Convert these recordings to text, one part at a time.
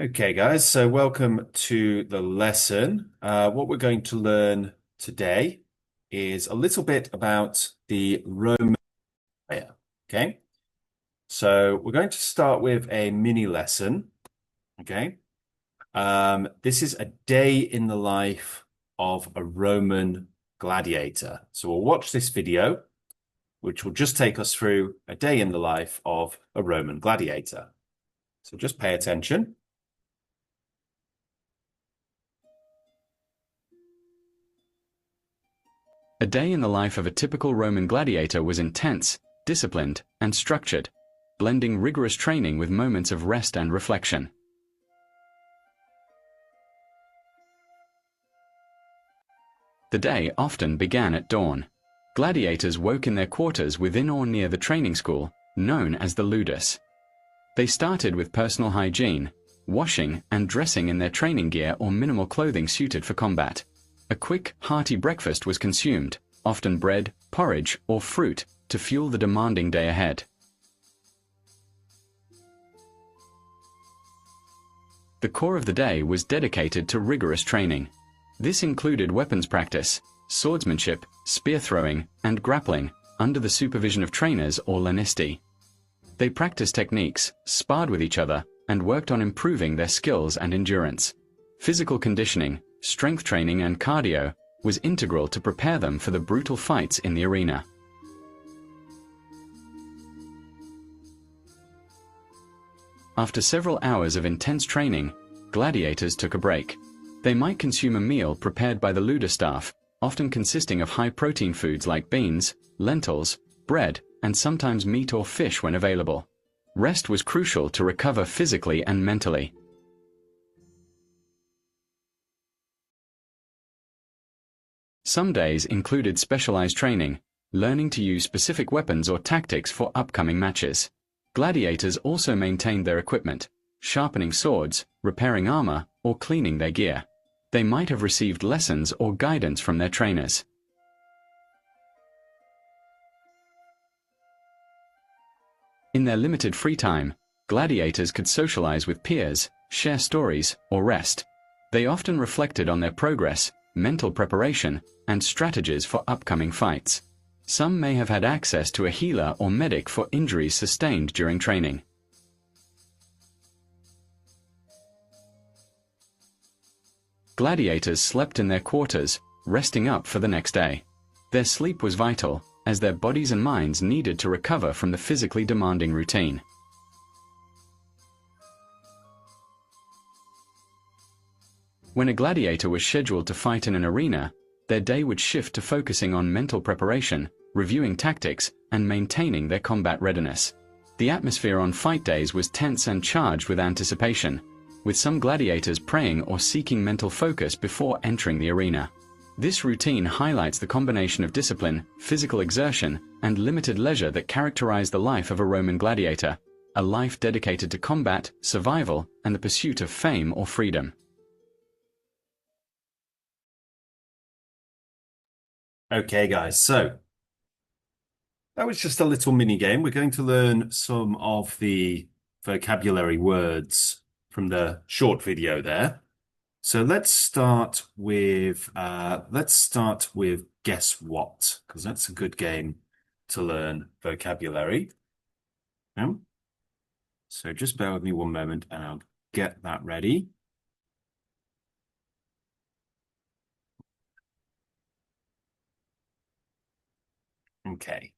Okay, guys, so welcome to the lesson. What we're going to learn today is a little bit about the Roman Empire. Okay, so we're going to start with a mini lesson. Okay, this is a day in the life of a Roman gladiator. So we'll watch this video, which will just take us through a day in the life of a Roman gladiator. So just pay attention. A day in the life of a typical Roman gladiator was intense, disciplined, and structured, blending rigorous training with moments of rest and reflection. The day often began at dawn. Gladiators woke in their quarters within or near the training school, known as the ludus. They started with personal hygiene, washing and dressing in their training gear or minimal clothing suited for combat. A quick, hearty breakfast was consumed, often bread, porridge, or fruit, to fuel the demanding day ahead. The core of the day was dedicated to rigorous training. This included weapons practice, swordsmanship, spear throwing, and grappling, under the supervision of trainers or lanistae. They practiced techniques, sparred with each other, and worked on improving their skills and endurance. Physical conditioning, strength training and cardio was integral to prepare them for the brutal fights in the arena. After several hours of intense training, gladiators took a break. They might consume a meal prepared by the ludus staff, often consisting of high-protein foods like beans, lentils, bread, and sometimes meat or fish when available. Rest was crucial to recover physically and mentally. Some days included specialized training, learning to use specific weapons or tactics for upcoming matches. Gladiators also maintained their equipment, sharpening swords, repairing armor, or cleaning their gear. They might have received lessons or guidance from their trainers. In their limited free time, gladiators could socialize with peers, share stories, or rest. They often reflected on their progress, mental preparation, and strategies for upcoming fights. Some may have had access to a healer or medic for injuries sustained during training. Gladiators slept in their quarters, resting up for the next day. Their sleep was vital, as their bodies and minds needed to recover from the physically demanding routine. When a gladiator was scheduled to fight in an arena, their day would shift to focusing on mental preparation, reviewing tactics, and maintaining their combat readiness. The atmosphere on fight days was tense and charged with anticipation, with some gladiators praying or seeking mental focus before entering the arena. This routine highlights the combination of discipline, physical exertion, and limited leisure that characterized the life of a Roman gladiator, a life dedicated to combat, survival, and the pursuit of fame or freedom. Okay, guys, so that was just a little mini game. We're going to learn some of the vocabulary words from the short video there. So let's start with guess what, because that's a good game to learn vocabulary. So just bear with me one moment and I'll get that ready. Okay.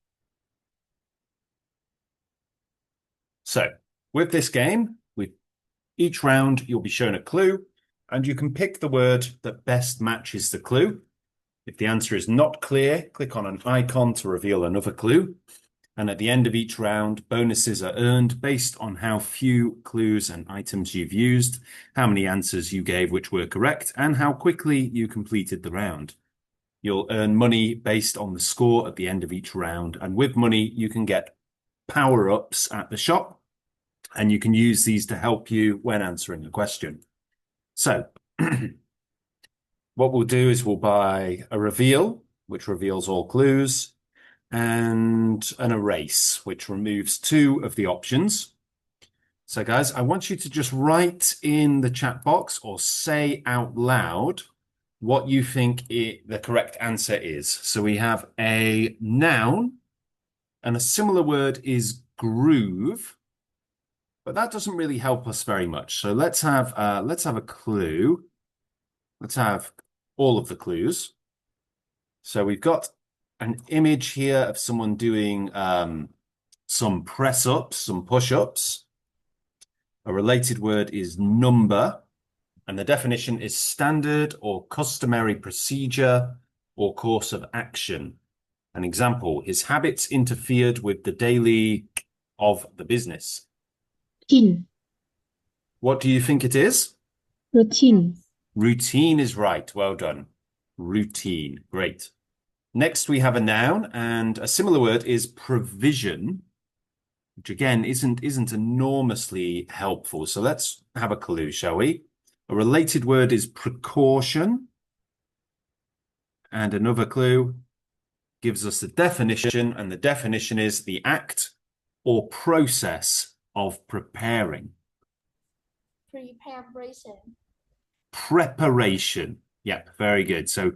So with this game, with each round, you'll be shown a clue, and you can pick the word that best matches the clue. If the answer is not clear, click on an icon to reveal another clue. And at the end of each round, bonuses are earned based on how few clues and items you've used, how many answers you gave which were correct, and how quickly you completed the round. You'll earn money based on the score at the end of each round. And with money, you can get power-ups at the shop, and you can use these to help you when answering a question. So what we'll do is we'll buy a reveal, which reveals all clues, and an erase, which removes two of the options. So, guys, I want you to just write in the chat box or say out loud what you think the correct answer is. So we have a noun, and a similar word is groove, but that doesn't really help us very much. So let's have a clue. Let's have all of the clues. So we've got an image here of someone doing some press ups, some push ups. A related word is number, and the definition is standard or customary procedure or course of action. An example, his habits interfered with the daily of the business. Routine. What do you think it is? Routine. Routine is right. Well done. Routine. Great. Next, we have a noun, and a similar word is provision, which again isn't enormously helpful. So let's have a clue, shall we? A related word is precaution. And another clue gives us the definition, and the definition is the act or process of preparing. Preparation. Preparation. Yeah, very good. So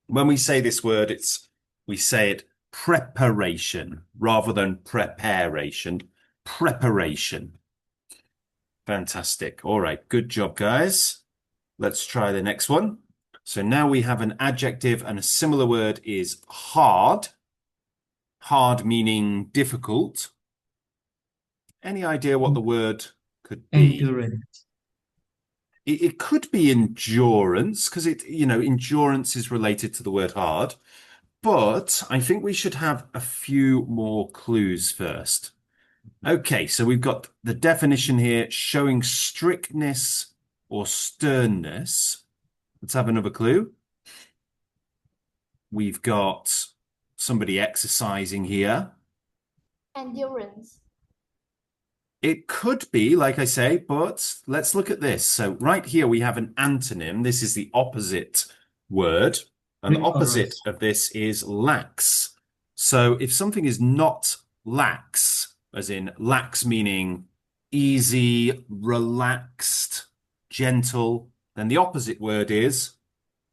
when we say this word, we say it preparation rather than preparation. Preparation. Fantastic. All right, good job, guys. Let's try the next one. So now we have an adjective, and a similar word is hard. Hard meaning difficult. Any idea what the word could be? Endurance. It could be endurance, because endurance is related to the word hard. But I think we should have a few more clues first. Okay, so we've got the definition here showing strictness or sternness. Let's have another clue. We've got somebody exercising here. Endurance. It could be, like I say, but let's look at this. So right here we have an antonym. This is the opposite word. And the opposite of this is lax. So if something is not lax, as in lax meaning easy, relaxed, gentle, then the opposite word is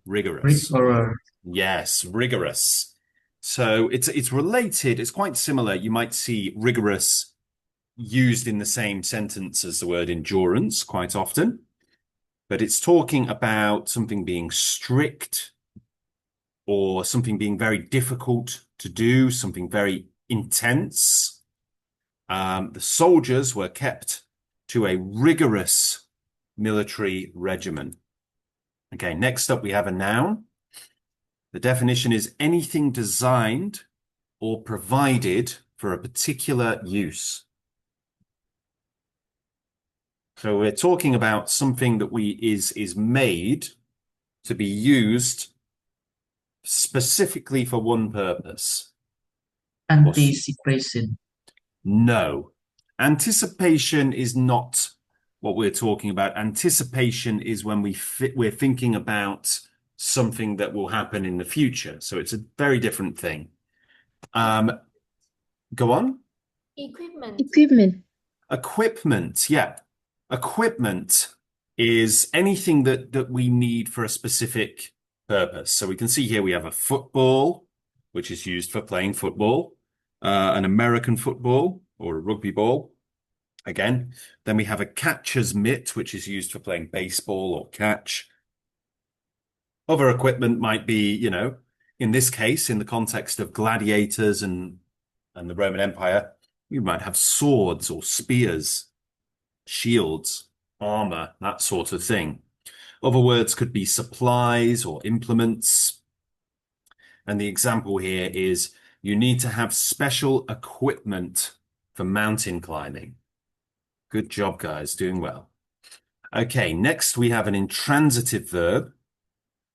rigorous. Rigorous. Yes, rigorous. So it's related. It's quite similar. You might see rigorous used in the same sentence as the word endurance quite often, but it's talking about something being strict or something being very difficult to do, something very intense. The soldiers were kept to a rigorous military regimen. Okay, next up we have a noun. The definition is anything designed or provided for a particular use. So we're talking about something that is made to be used specifically for one purpose. Anticipation. No. Anticipation is not what we're talking about. Anticipation is when we're thinking about something that will happen in the future. So it's a very different thing. Go on. Equipment. Equipment. Equipment, yeah. Equipment is anything that we need for a specific purpose. So we can see here we have a football, which is used for playing football, an American football or a rugby ball. Again, then we have a catcher's mitt, which is used for playing baseball or catch. Other equipment might be, in this case, in the context of gladiators and the Roman Empire, you might have swords or spears, shields, armor, that sort of thing. Other words could be supplies or implements. And the example here is you need to have special equipment for mountain climbing. Good job, guys. Doing well. Okay, next we have an intransitive verb.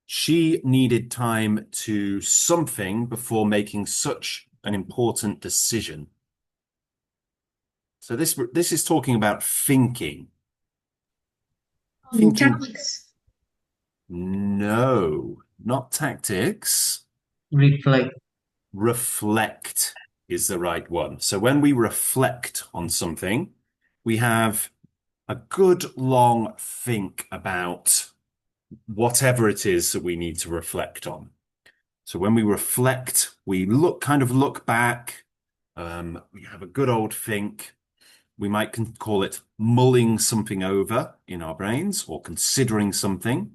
She needed time to something before making such an important decision. So this is talking about thinking. Tactics. No, not tactics. Reflect. Reflect is the right one. So when we reflect on something, we have a good long think about whatever it is that we need to reflect on. So when we reflect, we kind of look back, we have a good old think. We might call it mulling something over in our brains or considering something.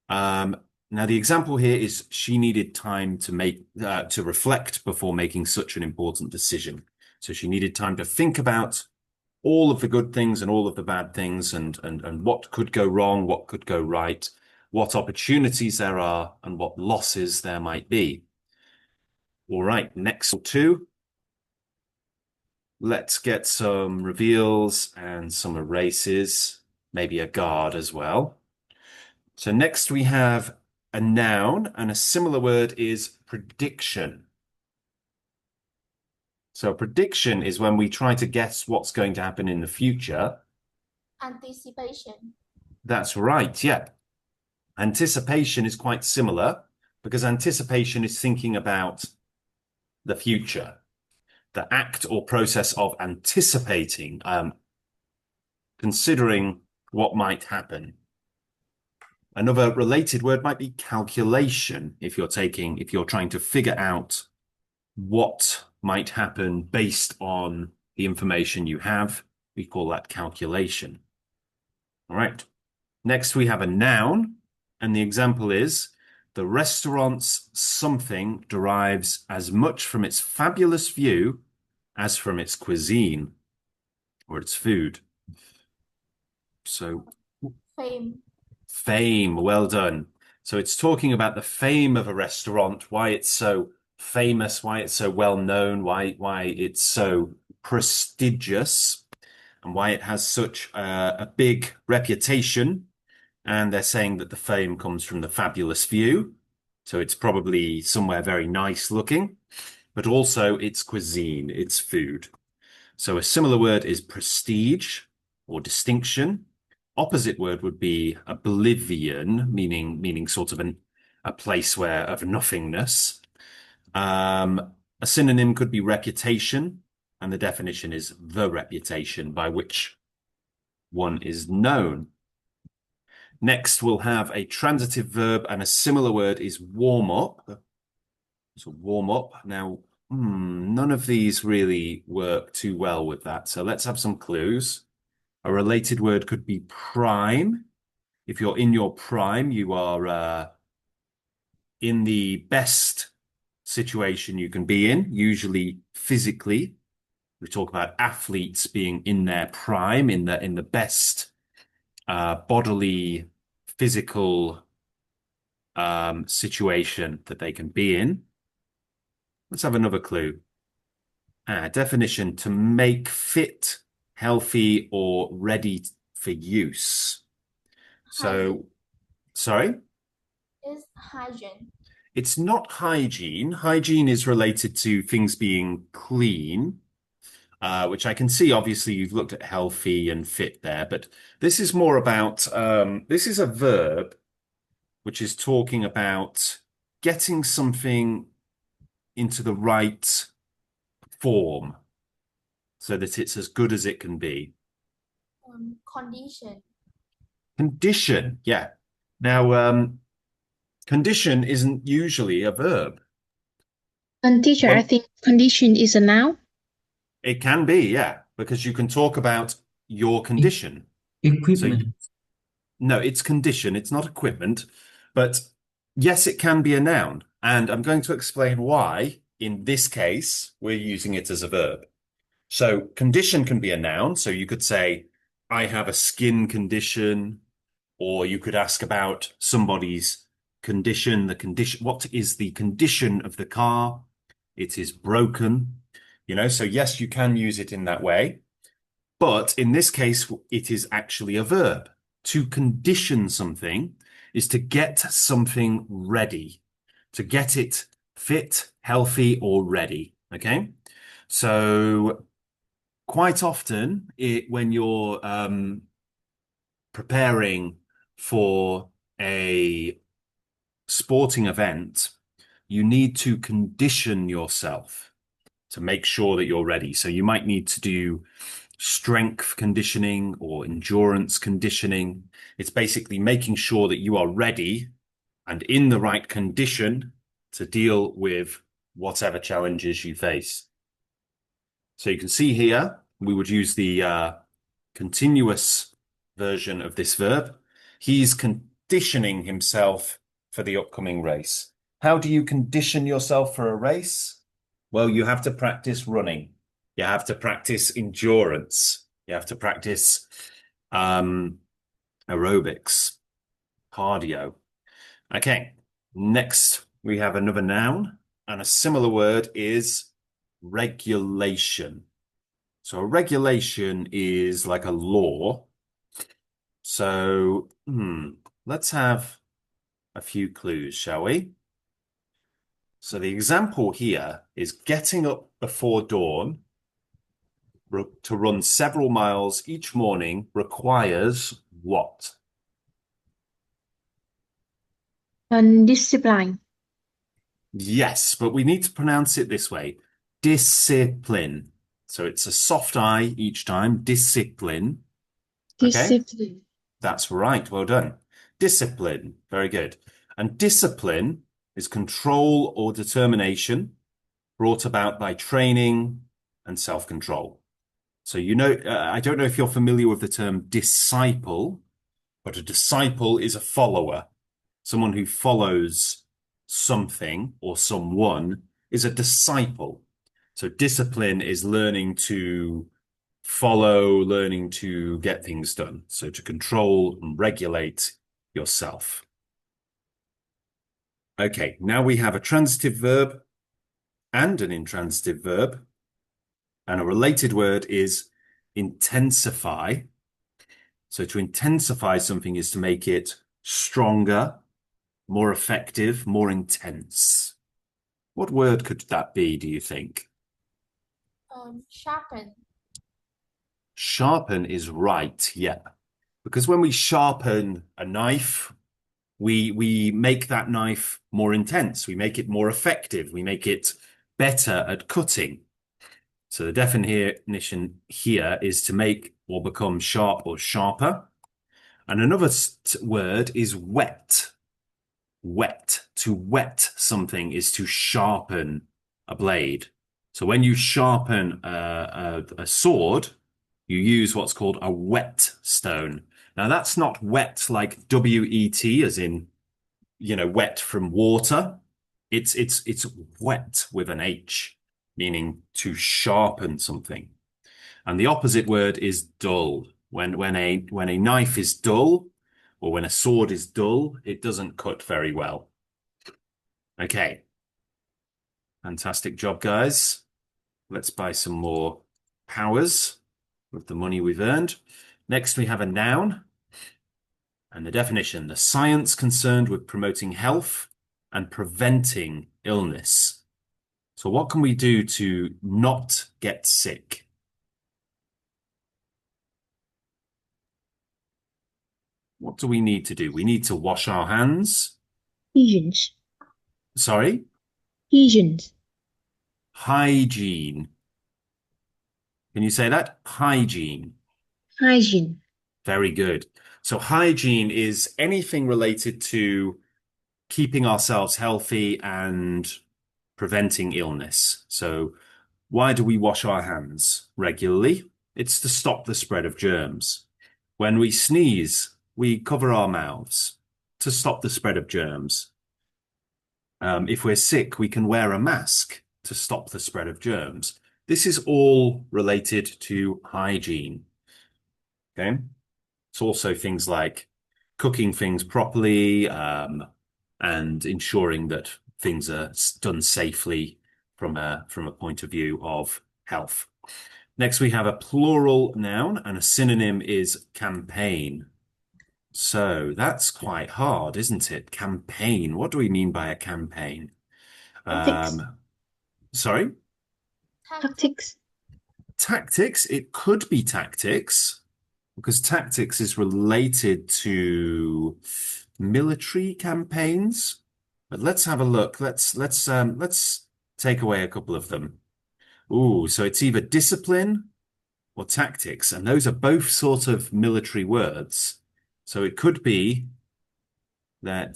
Now, the example here is she needed time to reflect before making such an important decision. So she needed time to think about all of the good things and all of the bad things and what could go wrong, what could go right, what opportunities there are, and what losses there might be. All right, next two. Let's get some reveals and some erases, maybe a guard as well. So next we have a noun, and a similar word is prediction. So prediction is when we try to guess what's going to happen in the future. Anticipation. That's right, yeah. Anticipation is quite similar because anticipation is thinking about the future. The act or process of anticipating, considering what might happen. Another related word might be calculation if you're trying to figure out what might happen based on the information you have. We call that calculation. All right. Next, we have a noun, and the example is the restaurant's something derives as much from its fabulous view as from its cuisine or its food. So, Fame. fame, well done. So it's talking about the fame of a restaurant, why it's so famous, why it's so well known, why it's so prestigious, and why it has such a big reputation. And they're saying that the fame comes from the fabulous view. So it's probably somewhere very nice looking, but also its cuisine, its food. So a similar word is prestige or distinction. Opposite word would be oblivion, meaning sort of a place where of nothingness. A synonym could be reputation, and the definition is the reputation by which one is known. Next, we'll have a transitive verb, and a similar word is warm up. So warm up. Now, none of these really work too well with that. So let's have some clues. A related word could be prime. If you're in your prime, you are in the best situation you can be in, usually physically. We talk about athletes being in their prime, in the best bodily, physical situation that they can be in. Let's have another clue. Definition: to make fit, healthy, or ready for use. So, sorry? Is hygiene. It's not hygiene. Hygiene is related to things being clean, which I can see. Obviously, you've looked at healthy and fit there, but this is more about, this is a verb which is talking about getting something into the right form so that it's as good as it can be. Condition. Condition, yeah. Now, condition isn't usually a verb. And teacher, I think condition is a noun. It can be, yeah, because you can talk about your condition. Equipment. So, no, it's condition. It's not equipment. But yes, it can be a noun. And I'm going to explain why, in this case, we're using it as a verb. So condition can be a noun. So you could say, I have a skin condition, or you could ask about somebody's condition, what is the condition of the car? It is broken, so yes, you can use it in that way. But in this case, it is actually a verb. To condition something is to get something ready, to get it fit, healthy, or ready. Okay. So quite often when you're preparing for a sporting event, you need to condition yourself to make sure that you're ready. So you might need to do strength conditioning or endurance conditioning. It's basically making sure that you are ready and in the right condition to deal with whatever challenges you face. So you can see here, we would use the continuous version of this verb. He's conditioning himself for the upcoming race. How do you condition yourself for a race? Well, you have to practice running. You have to practice endurance. You have to practice aerobics, cardio. Okay, next we have another noun, and a similar word is regulation. So a regulation is like a law. So let's have a few clues, shall we? So the example here is getting up before dawn to run several miles each morning requires what? Discipline. Yes, but we need to pronounce it this way. Discipline. So it's a soft I each time. Discipline. Okay, Discipline. that's right. Well done. Discipline. Very good. And discipline is control or determination brought about by training and self-control. So, I don't know if you're familiar with the term disciple, but a disciple is a follower. Someone who follows something or someone is a disciple. So discipline is learning to follow, learning to get things done. So to control and regulate yourself. Okay, now we have a transitive verb and an intransitive verb. And a related word is intensify. So to intensify something is to make it stronger, more effective, more intense. What word could that be, do you think? Sharpen. Sharpen is right, yeah. Because when we sharpen a knife, we make that knife more intense. We make it more effective. We make it better at cutting. So the definition here is to make or become sharp or sharper. And another word is wet. Wet. To wet something is to sharpen a blade. So when you sharpen a sword, you use what's called a whetstone. Now that's not wet like W-E-T, as in, wet from water. It's wet with an H, meaning to sharpen something. And the opposite word is dull. When a knife is dull, or when a sword is dull, it doesn't cut very well. Okay. Fantastic job, guys. Let's buy some more powers with the money we've earned. Next, we have a noun. And the definition, the science concerned with promoting health and preventing illness. So what can we do to not get sick? What do we need to do? We need to wash our hands. Hygiene. Sorry? Hygiene. Hygiene. Can you say that? Hygiene. Hygiene. Very good. So hygiene is anything related to keeping ourselves healthy and preventing illness. So why do we wash our hands regularly? It's to stop the spread of germs. When we sneeze, we cover our mouths to stop the spread of germs. If we're sick, we can wear a mask to stop the spread of germs. This is all related to hygiene. Okay. It's also things like cooking things properly, and ensuring that things are done safely from a point of view of health. Next, we have a plural noun, and a synonym is campaign. So that's quite hard, isn't it? Campaign. What do we mean by a campaign? Tactics. Sorry? Tactics. Tactics. It could be tactics, because tactics is related to military campaigns. But let's have a look. Let's take away a couple of them. Ooh, so it's either discipline or tactics. And those are both sort of military words. So it could be that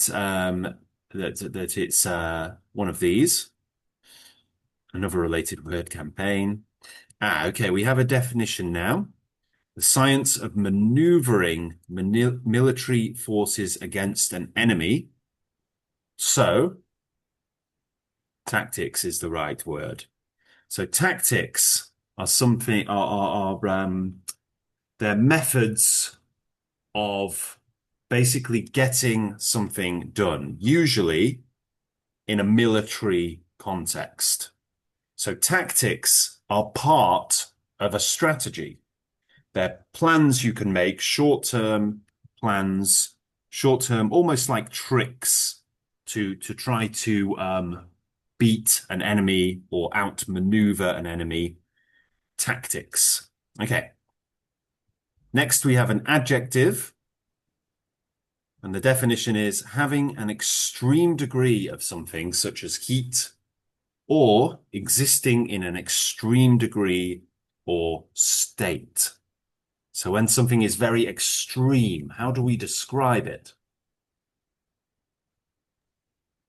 that it's one of these. Another related word, campaign. Okay, we have a definition now. The science of maneuvering military forces against an enemy. So, tactics is the right word. So, tactics are something they're methods of basically getting something done, usually in a military context. So, tactics are part of a strategy. They're plans you can make, short-term plans, short-term, almost like tricks to try to beat an enemy or outmaneuver an enemy. Tactics. Okay. Next, we have an adjective. And the definition is having an extreme degree of something, such as heat, or existing in an extreme degree or state. So when something is very extreme, how do we describe it?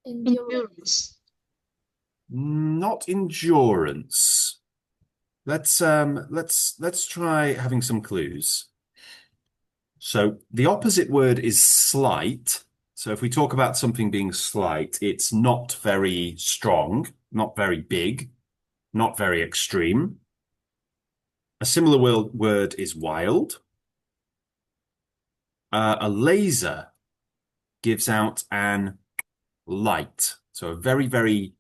Endurance. Not endurance. Let's try having some clues. So the opposite word is slight. So if we talk about something being slight, it's not very strong, not very big, not very extreme. A similar word is wild. A laser gives out an light. So a very, very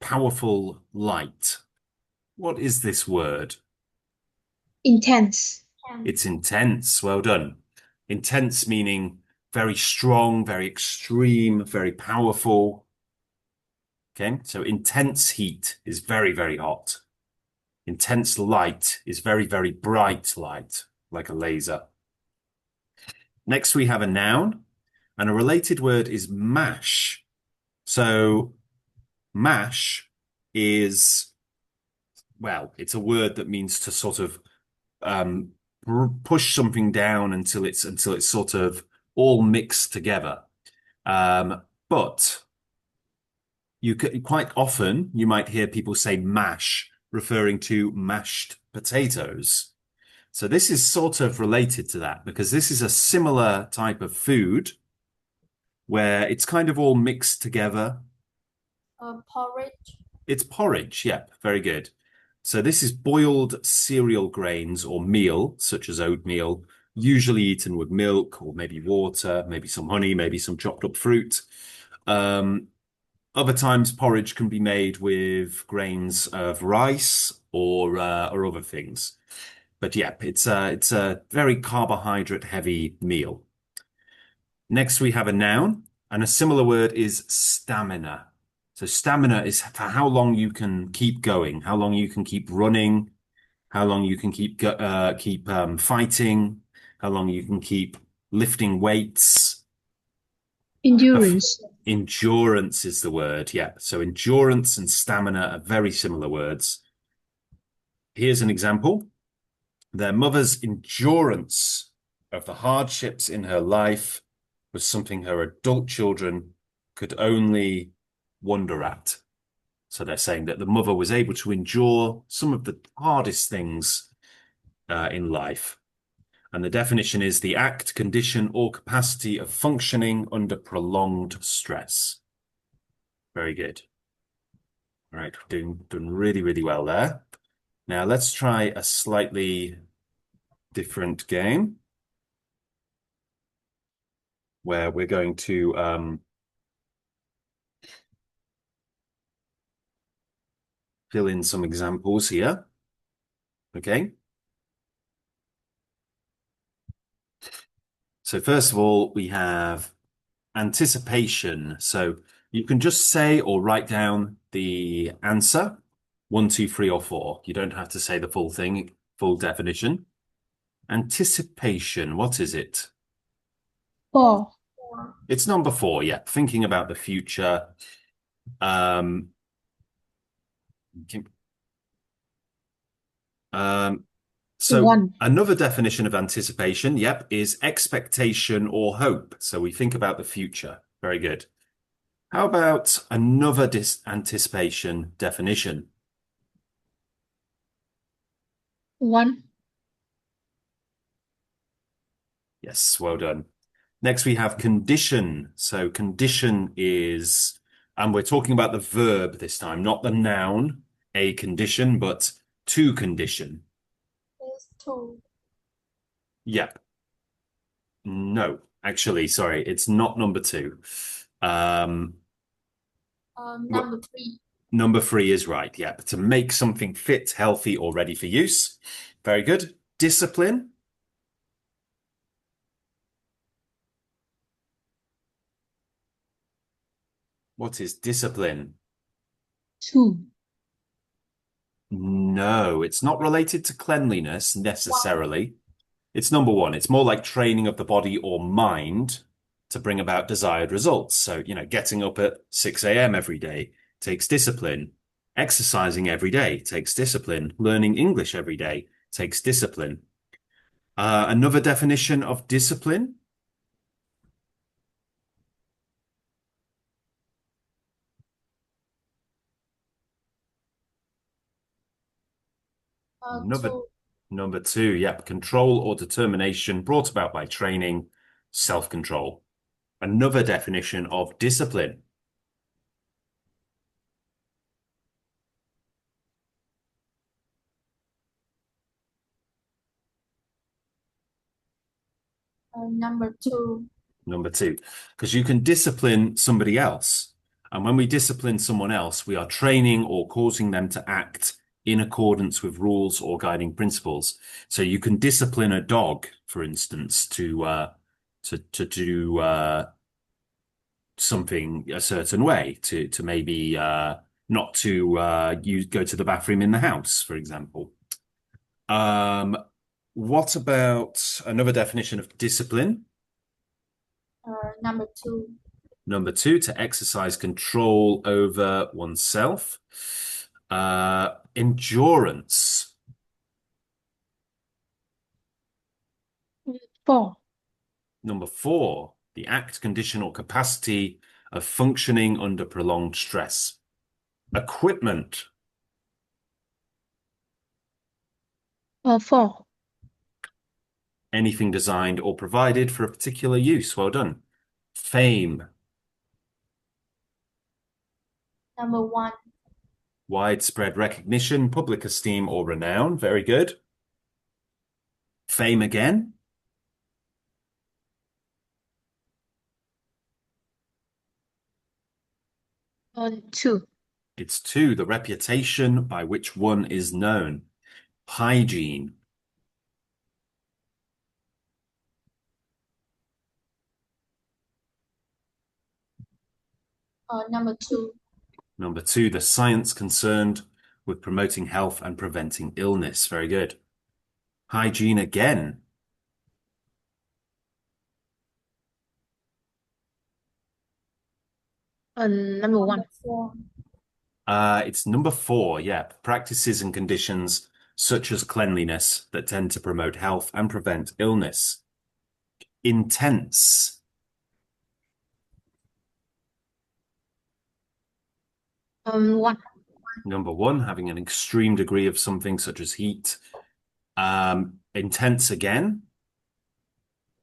powerful light. What is this word? Intense. It's intense. Well done. Intense meaning very strong, very extreme, very powerful. Okay, so intense heat is very, very hot. Intense light is very, very bright light, like a laser. Next, we have a noun, and a related word is mash. So mash is, well, it's a word that means to sort of push something down until it's sort of all mixed together. But you could, quite often you might hear people say mash, referring to mashed potatoes. So this is sort of related to that because this is a similar type of food where it's kind of all mixed together. Porridge. It's porridge, yeah, very good. So this is boiled cereal grains or meal, such as oatmeal, usually eaten with milk or maybe water, maybe some honey, maybe some chopped up fruit. Other times porridge can be made with grains of rice or other things. But yeah, it's a very carbohydrate heavy meal. Next, we have a noun, and a similar word is stamina. So stamina is for how long you can keep going, how long you can keep running, how long you can keep fighting, how long you can keep lifting weights. Endurance. Endurance is the word, yeah. So endurance and stamina are very similar words. Here's an example. Their mother's endurance of the hardships in her life was something her adult children could only wonder at. So they're saying that the mother was able to endure some of the hardest things in life. And the definition is the act, condition, or capacity of functioning under prolonged stress. Very good. All right, doing really, really well there. Now let's try a slightly different game where we're going to fill in some examples here. Okay. So first of all, we have anticipation. So you can just say or write down the answer, 1, 2, 3, or 4. You don't have to say the full thing, full definition. Anticipation, what is it? 4. It's number 4, yeah. Thinking about the future. Okay. So One. another definition of anticipation, yep, is expectation or hope. So we think about the future. Very good. How about another anticipation definition? One. Yes, well done. Next, we have condition. So condition is, and we're talking about the verb this time, not the noun, a condition, but to condition. Is two. Yep. No, actually, sorry, it's not number two. Um, Number three. Number three is right. Yep. To make something fit, healthy, or ready for use. Very good. Discipline. What is discipline? Two. No, it's not related to cleanliness necessarily. It's number one. It's more like training of the body or mind to bring about desired results. So, getting up at 6 a.m. every day takes discipline. Exercising every day takes discipline. Learning English every day takes discipline. Another definition of discipline. Another Two. Number two, yep, control or determination brought about by training, self-control. Another definition of discipline. Number two. Number two, because you can discipline somebody else. And when we discipline someone else, we are training or causing them to act in accordance with rules or guiding principles. So you can discipline a dog, for instance, to do something a certain way, to maybe not to go to the bathroom in the house, for example. What about another definition of discipline? Number two. Number two, to exercise control over oneself. Endurance. Four. Number four, the act, condition, or capacity of functioning under prolonged stress. Equipment. Four. Anything designed or provided for a particular use. Well done. Fame. Number one. Widespread recognition, public esteem, or renown. Very good. Fame again. Two. It's two, the reputation by which one is known. Hygiene. Number two. Number two, the science concerned with promoting health and preventing illness. Very good. Hygiene again. Number one. Four. It's number four, yeah. Practices and conditions such as cleanliness that tend to promote health and prevent illness. Intense. One. Number one, having an extreme degree of something such as heat. Intense again.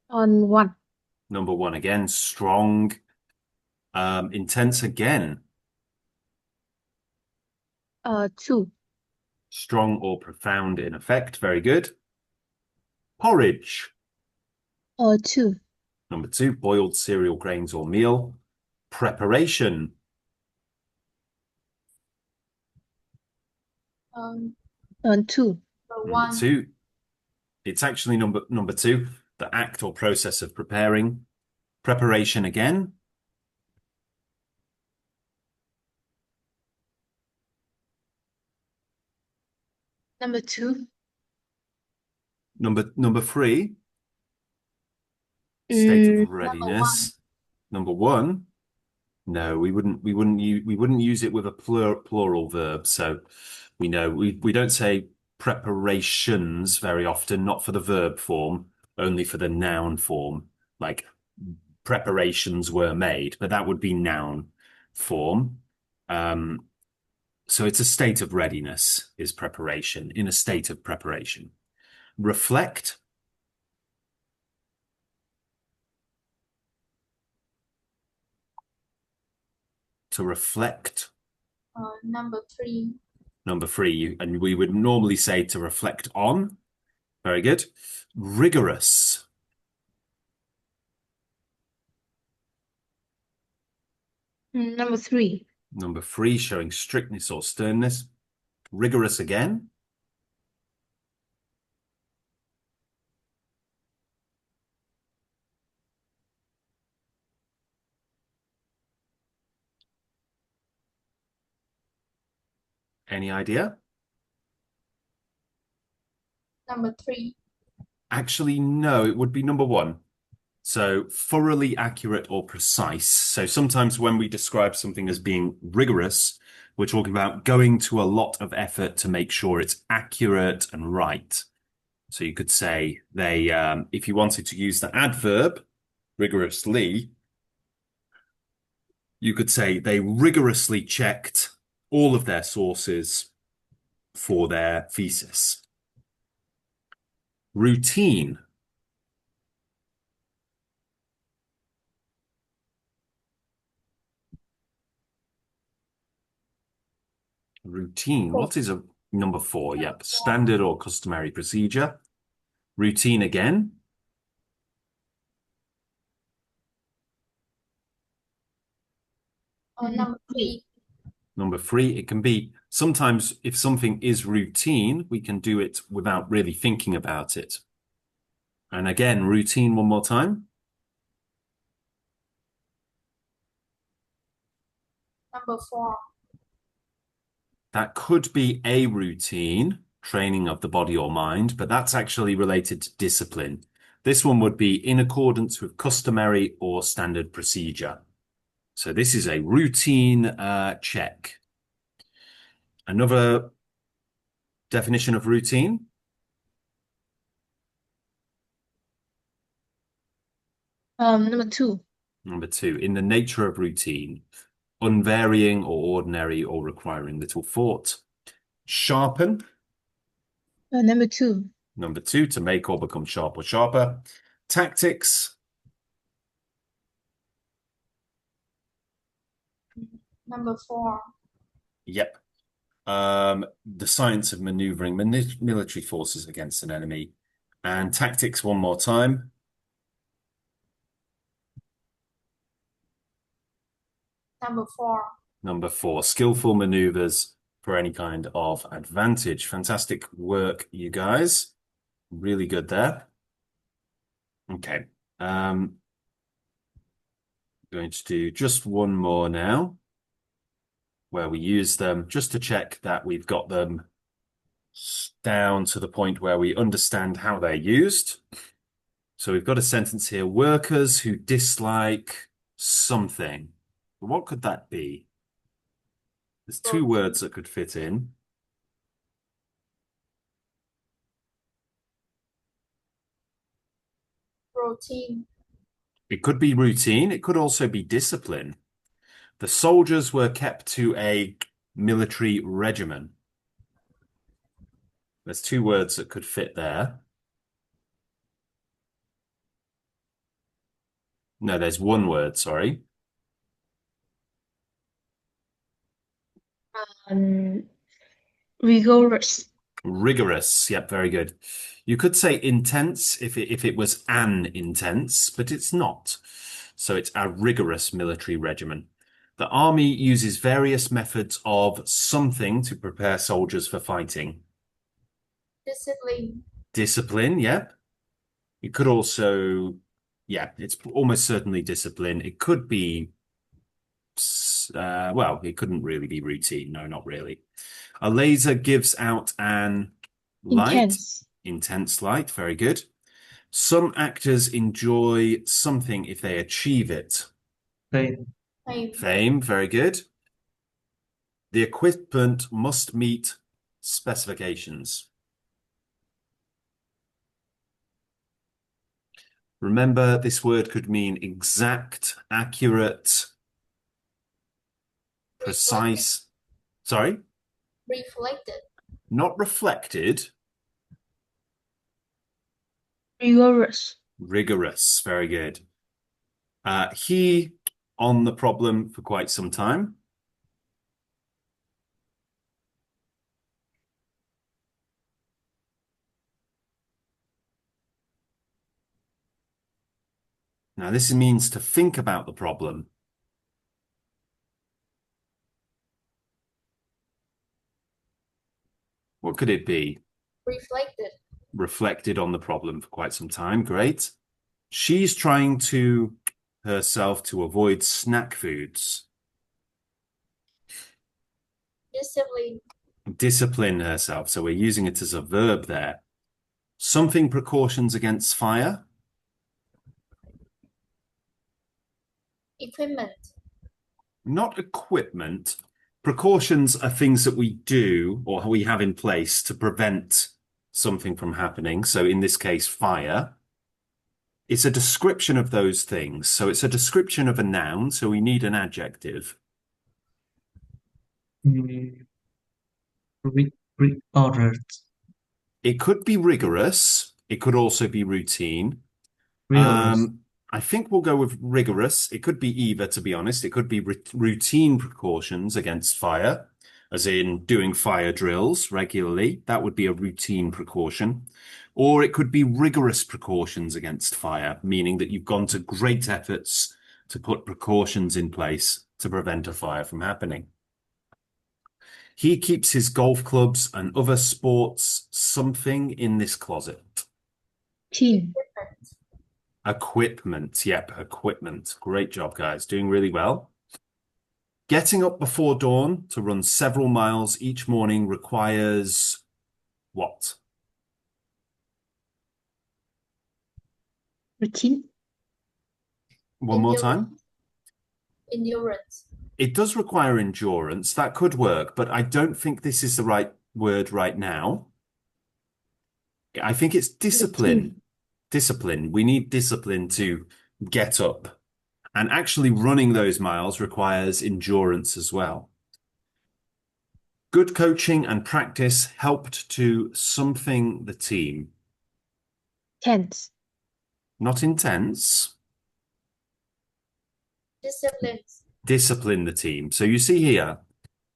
One. Number one again, strong. Intense again. Two. Strong or profound in effect. Very good. Porridge. Two. Number two, boiled cereal, grains, or meal. Preparation. Two. Number Number one. two, it's actually number two, the act or process of preparing. Preparation again. Number two. Number three, state of readiness. Number one. No, we wouldn't use it with a plural verb. So we know we don't say preparations very often, not for the verb form, only for the noun form. Like preparations were made, but that would be noun form. So it's a state of readiness, is preparation, in a state of preparation. Reflect. To reflect. Number 3. Number 3, and we would normally say to reflect on. Very good. Rigorous. Number 3. Number 3, showing strictness or sternness. Rigorous again. Any idea? Number 3. Actually, no, it would be number 1. So thoroughly accurate or precise. So sometimes when we describe something as being rigorous, we're talking about going to a lot of effort to make sure it's accurate and right. So you could say they, if you wanted to use the adverb rigorously, you could say they rigorously checked all of their sources for their thesis. Routine. Routine. What is a number 4? Yep. Standard or customary procedure. Routine again. Number 3. Number 3, it can be sometimes if something is routine, we can do it without really thinking about it. And again, routine one more time. Number 4. That could be a routine, training of the body or mind, but that's actually related to discipline. This one would be in accordance with customary or standard procedure. So this is a routine check. Another definition of routine. Number 2. Number 2, in the nature of routine, unvarying or ordinary or requiring little thought. Sharpen. Number 2. Number 2, to make or become sharp or sharper. Tactics. Number 4. Yep. The science of maneuvering military forces against an enemy. And tactics one more time. Number 4. Number 4, skillful maneuvers for any kind of advantage. Fantastic work, you guys. Really good there. Okay. Going to do just one more now, where we use them just to check that we've got them down to the point where we understand how they're used. So we've got a sentence here, workers who dislike something. What could that be? There's 2 words that could fit in. Routine. It could be routine. It could also be discipline. The soldiers were kept to a military regimen. There's 2 words that could fit there. No, there's 1 word, sorry. Rigorous. Rigorous. Yep, very good. You could say intense if it was an intense, but it's not. So it's a rigorous military regimen. The army uses various methods of something to prepare soldiers for fighting. Discipline. Discipline, yep. It could also, yeah, it's almost certainly discipline. It could be, well, it couldn't really be routine. No, not really. A laser gives out an light. Intense. Intense light, very good. Some actors enjoy something if they achieve it. Fame. Fame, very good. The equipment must meet specifications. Remember, this word could mean exact, accurate, precise. Sorry? Reflected. Not reflected. Rigorous. Rigorous. Very good. He on the problem for quite some time. Now, this means to think about the problem. What could it be? Reflected. Reflected on the problem for quite some time. Great. She's trying to herself to avoid snack foods. Discipline. Discipline herself. So we're using it as a verb there. Something precautions against fire. Equipment. Not equipment. Precautions are things that we do or we have in place to prevent something from happening. So in this case, fire. It's a description of those things. So it's a description of a noun. So we need an adjective. Rigorous. It could be rigorous. It could also be routine. Rigorous. I think we'll go with rigorous. It could be either, to be honest. It could be routine precautions against fire, as in doing fire drills regularly. That would be a routine precaution. Or it could be rigorous precautions against fire, meaning that you've gone to great efforts to put precautions in place to prevent a fire from happening. He keeps his golf clubs and other sports something in this closet. Tin. Equipment. Yep, equipment. Great job, guys. Doing really well. Getting up before dawn to run several miles each morning requires what? Routine. One more time. Endurance. It does require endurance. That could work, but I don't think this is the right word right now. I think it's discipline. Routine. Discipline. We need discipline to get up. And actually running those miles requires endurance as well. Good coaching and practice helped to something the team. Tense. Not intense. Discipline. Discipline the team. So you see here,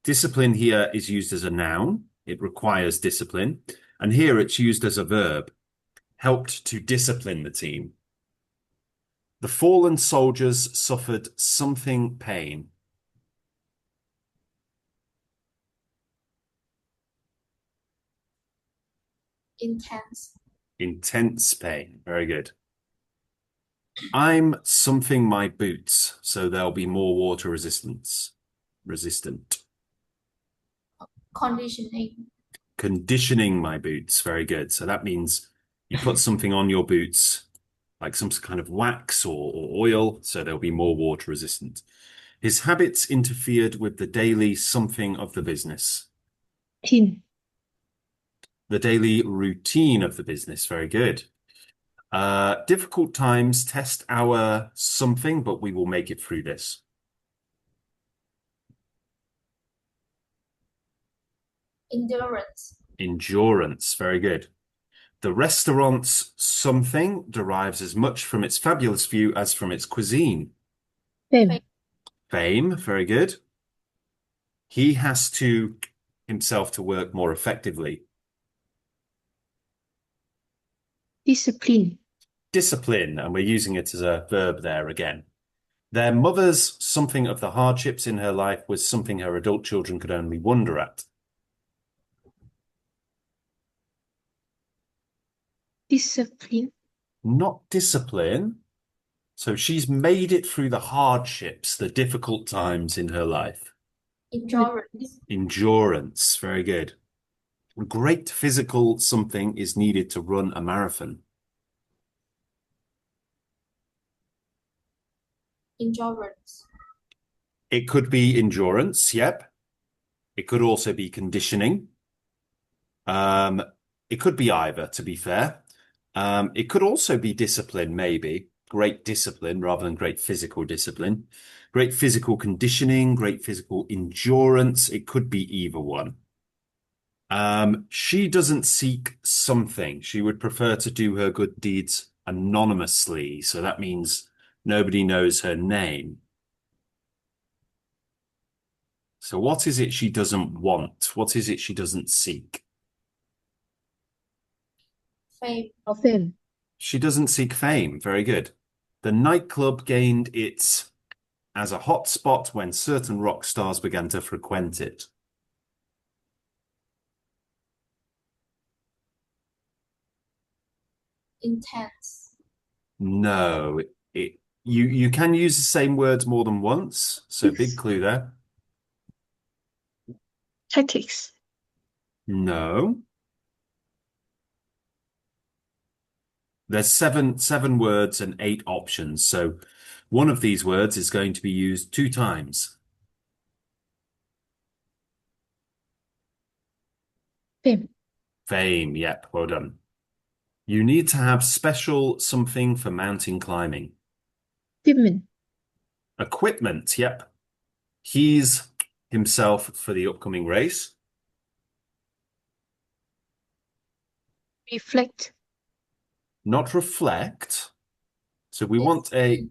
discipline here is used as a noun. It requires discipline. And here it's used as a verb. Helped to discipline the team. The fallen soldiers suffered something pain. Intense. Intense pain. Very good. I'm something my boots, so there'll be more water resistance. Resistant. Conditioning. Conditioning my boots. Very good. So that means you put something on your boots, like some kind of wax or oil, so they'll be more water resistant. His habits interfered with the daily something of the business. Tin. The daily routine of the business. Very good. Difficult times test our something, but we will make it through this. Endurance. Endurance. Very good. The restaurant's something derives as much from its fabulous view as from its cuisine. Fame. Fame. Very good. He has to himself to work more effectively. Discipline. Discipline, and we're using it as a verb there again. Their mother's something of the hardships in her life was something her adult children could only wonder at. Discipline. Not discipline. So she's made it through the hardships, the difficult times in her life. Endurance. Endurance. Very good. Great physical something is needed to run a marathon. Endurance. It could be endurance, yep. It could also be conditioning. It could be either, to be fair. It could also be discipline, maybe. Great discipline rather than great physical discipline. Great physical conditioning, great physical endurance. It could be either one. She doesn't seek something. She would prefer to do her good deeds anonymously. So that means nobody knows her name. So what is it she doesn't want? What is it she doesn't seek? Fame. Fame. She doesn't seek fame. Very good. The nightclub gained its as a hot spot when certain rock stars began to frequent it. Intense. No, you can use the same words more than once, so big clue there. Tactics. No. There's seven words and 8 options, so one of these words is going to be used 2 times. Fame. Fame, yep, well done. You need to have special something for mountain climbing. Equipment. Equipment, yep. He's himself for the upcoming race. Reflect. Not reflect. So we want a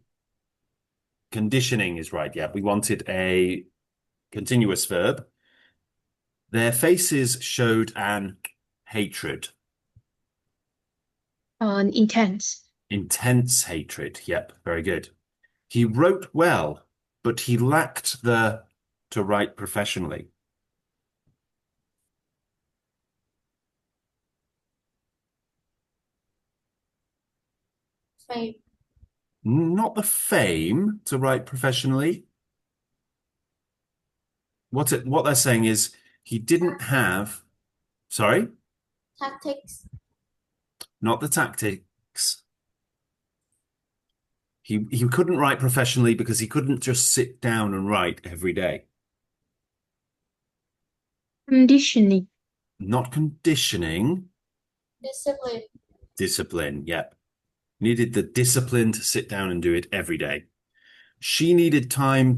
conditioning is right, yeah. We wanted a continuous verb. Their faces showed an hatred. Intense. Intense hatred. Yep, very good. He wrote well, but he lacked the to write professionally. Fame. Not the fame to write professionally. What they're saying is he didn't have, sorry, Tactics. not the tactics. He couldn't write professionally because he couldn't just sit down and write every day. Conditioning. Not conditioning, Discipline. discipline. Yep. Needed the discipline to sit down and do it every day. She needed time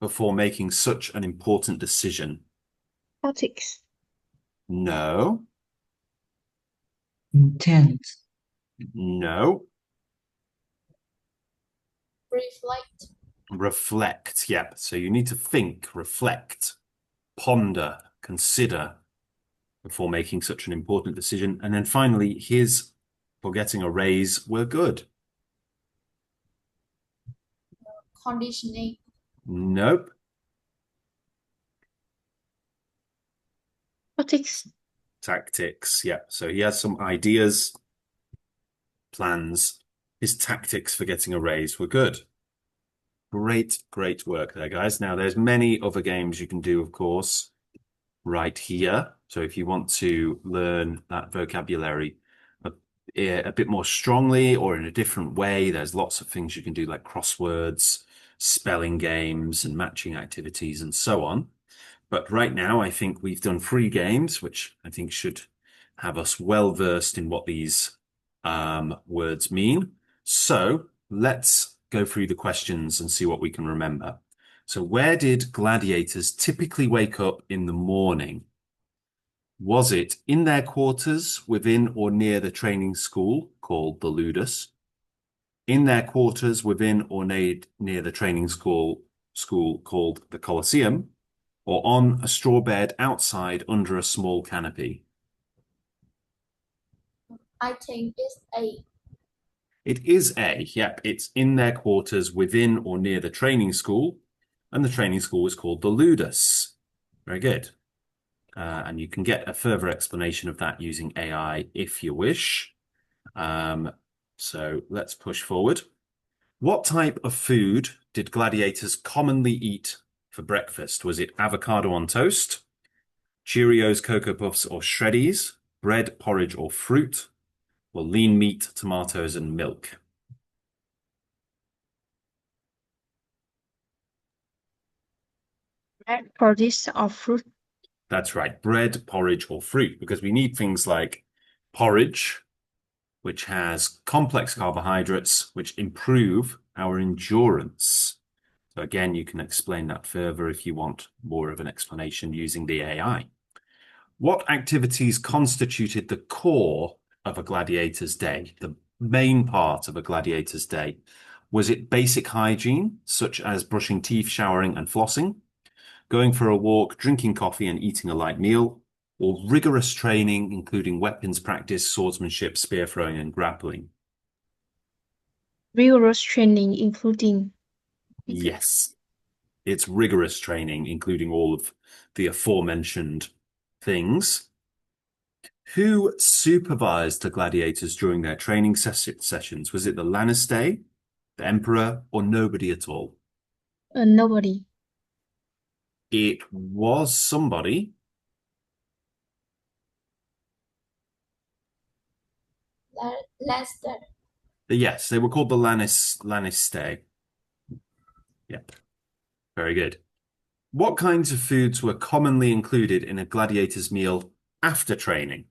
before making such an important decision. Tactics. No, Intense. no. Reflect. Reflect. Yep. So you need to think, reflect, ponder, consider before making such an important decision. And then finally, his for getting a raise were good. Conditioning. Nope. Tactics. Tactics. Yeah. So he has some ideas, plans. His tactics for getting a raise were good. Great, great work there, guys. Now, there's many other games you can do, of course, right here. So if you want to learn that vocabulary a bit more strongly or in a different way, there's lots of things you can do like crosswords, spelling games, and matching activities and so on. But right now, I think we've done 3 games, which I think should have us well versed in what these words mean. So let's go through the questions and see what we can remember. So where did gladiators typically wake up in the morning? Was it in their quarters within or near the training school called the Ludus? In their quarters within or near the training school called the Colosseum? Or on a straw bed outside under a small canopy? I think it's A. It is A. Yep, it's in their quarters within or near the training school, and the training school is called the Ludus. Very good. And you can get a further explanation of that using AI if you wish. So let's push forward. What type of food did gladiators commonly eat for breakfast? Was it avocado on toast, Cheerios, Cocoa Puffs, or Shreddies, bread, porridge, or fruit, or lean meat, tomatoes, and milk? Bread, produce, or fruit. That's right, bread, porridge, or fruit, because we need things like porridge, which has complex carbohydrates, which improve our endurance. So again, you can explain that further if you want more of an explanation using the AI. What activities constituted the core of a gladiator's day, the main part of a gladiator's day? Was it basic hygiene, such as brushing teeth, showering, and flossing, going for a walk, drinking coffee, and eating a light meal, or rigorous training, including weapons practice, swordsmanship, spear throwing, and grappling? Rigorous training, including Yes, it's rigorous training, including all of the aforementioned things. Who supervised the gladiators during their training sessions? Was it the Lannister, the Emperor, or nobody at all? Nobody. It was somebody. Leicester. Yes, they were called the Lannister. Yep, very good. What kinds of foods were commonly included in a gladiator's meal after training?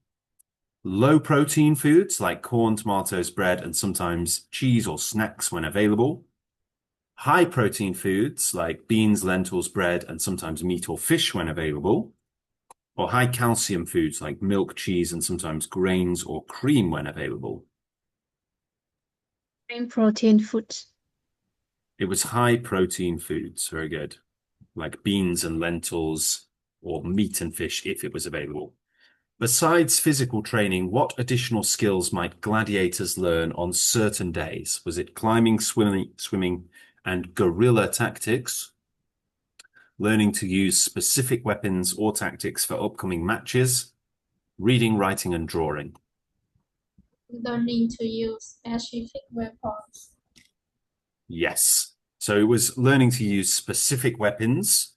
Low protein foods like corn, tomatoes, bread, and sometimes cheese or snacks when available. High protein foods like beans, lentils, bread, and sometimes meat or fish when available. Or high calcium foods like milk, cheese, and sometimes grains or cream when available. Grain protein foods. It was high protein foods, very good, like beans and lentils or meat and fish if it was available. Besides physical training, what additional skills might gladiators learn on certain days? Was it climbing, swimming, and guerrilla tactics? Learning to use specific weapons or tactics for upcoming matches? Reading, writing, and drawing? Learning to use specific weapons. Yes. So it was learning to use specific weapons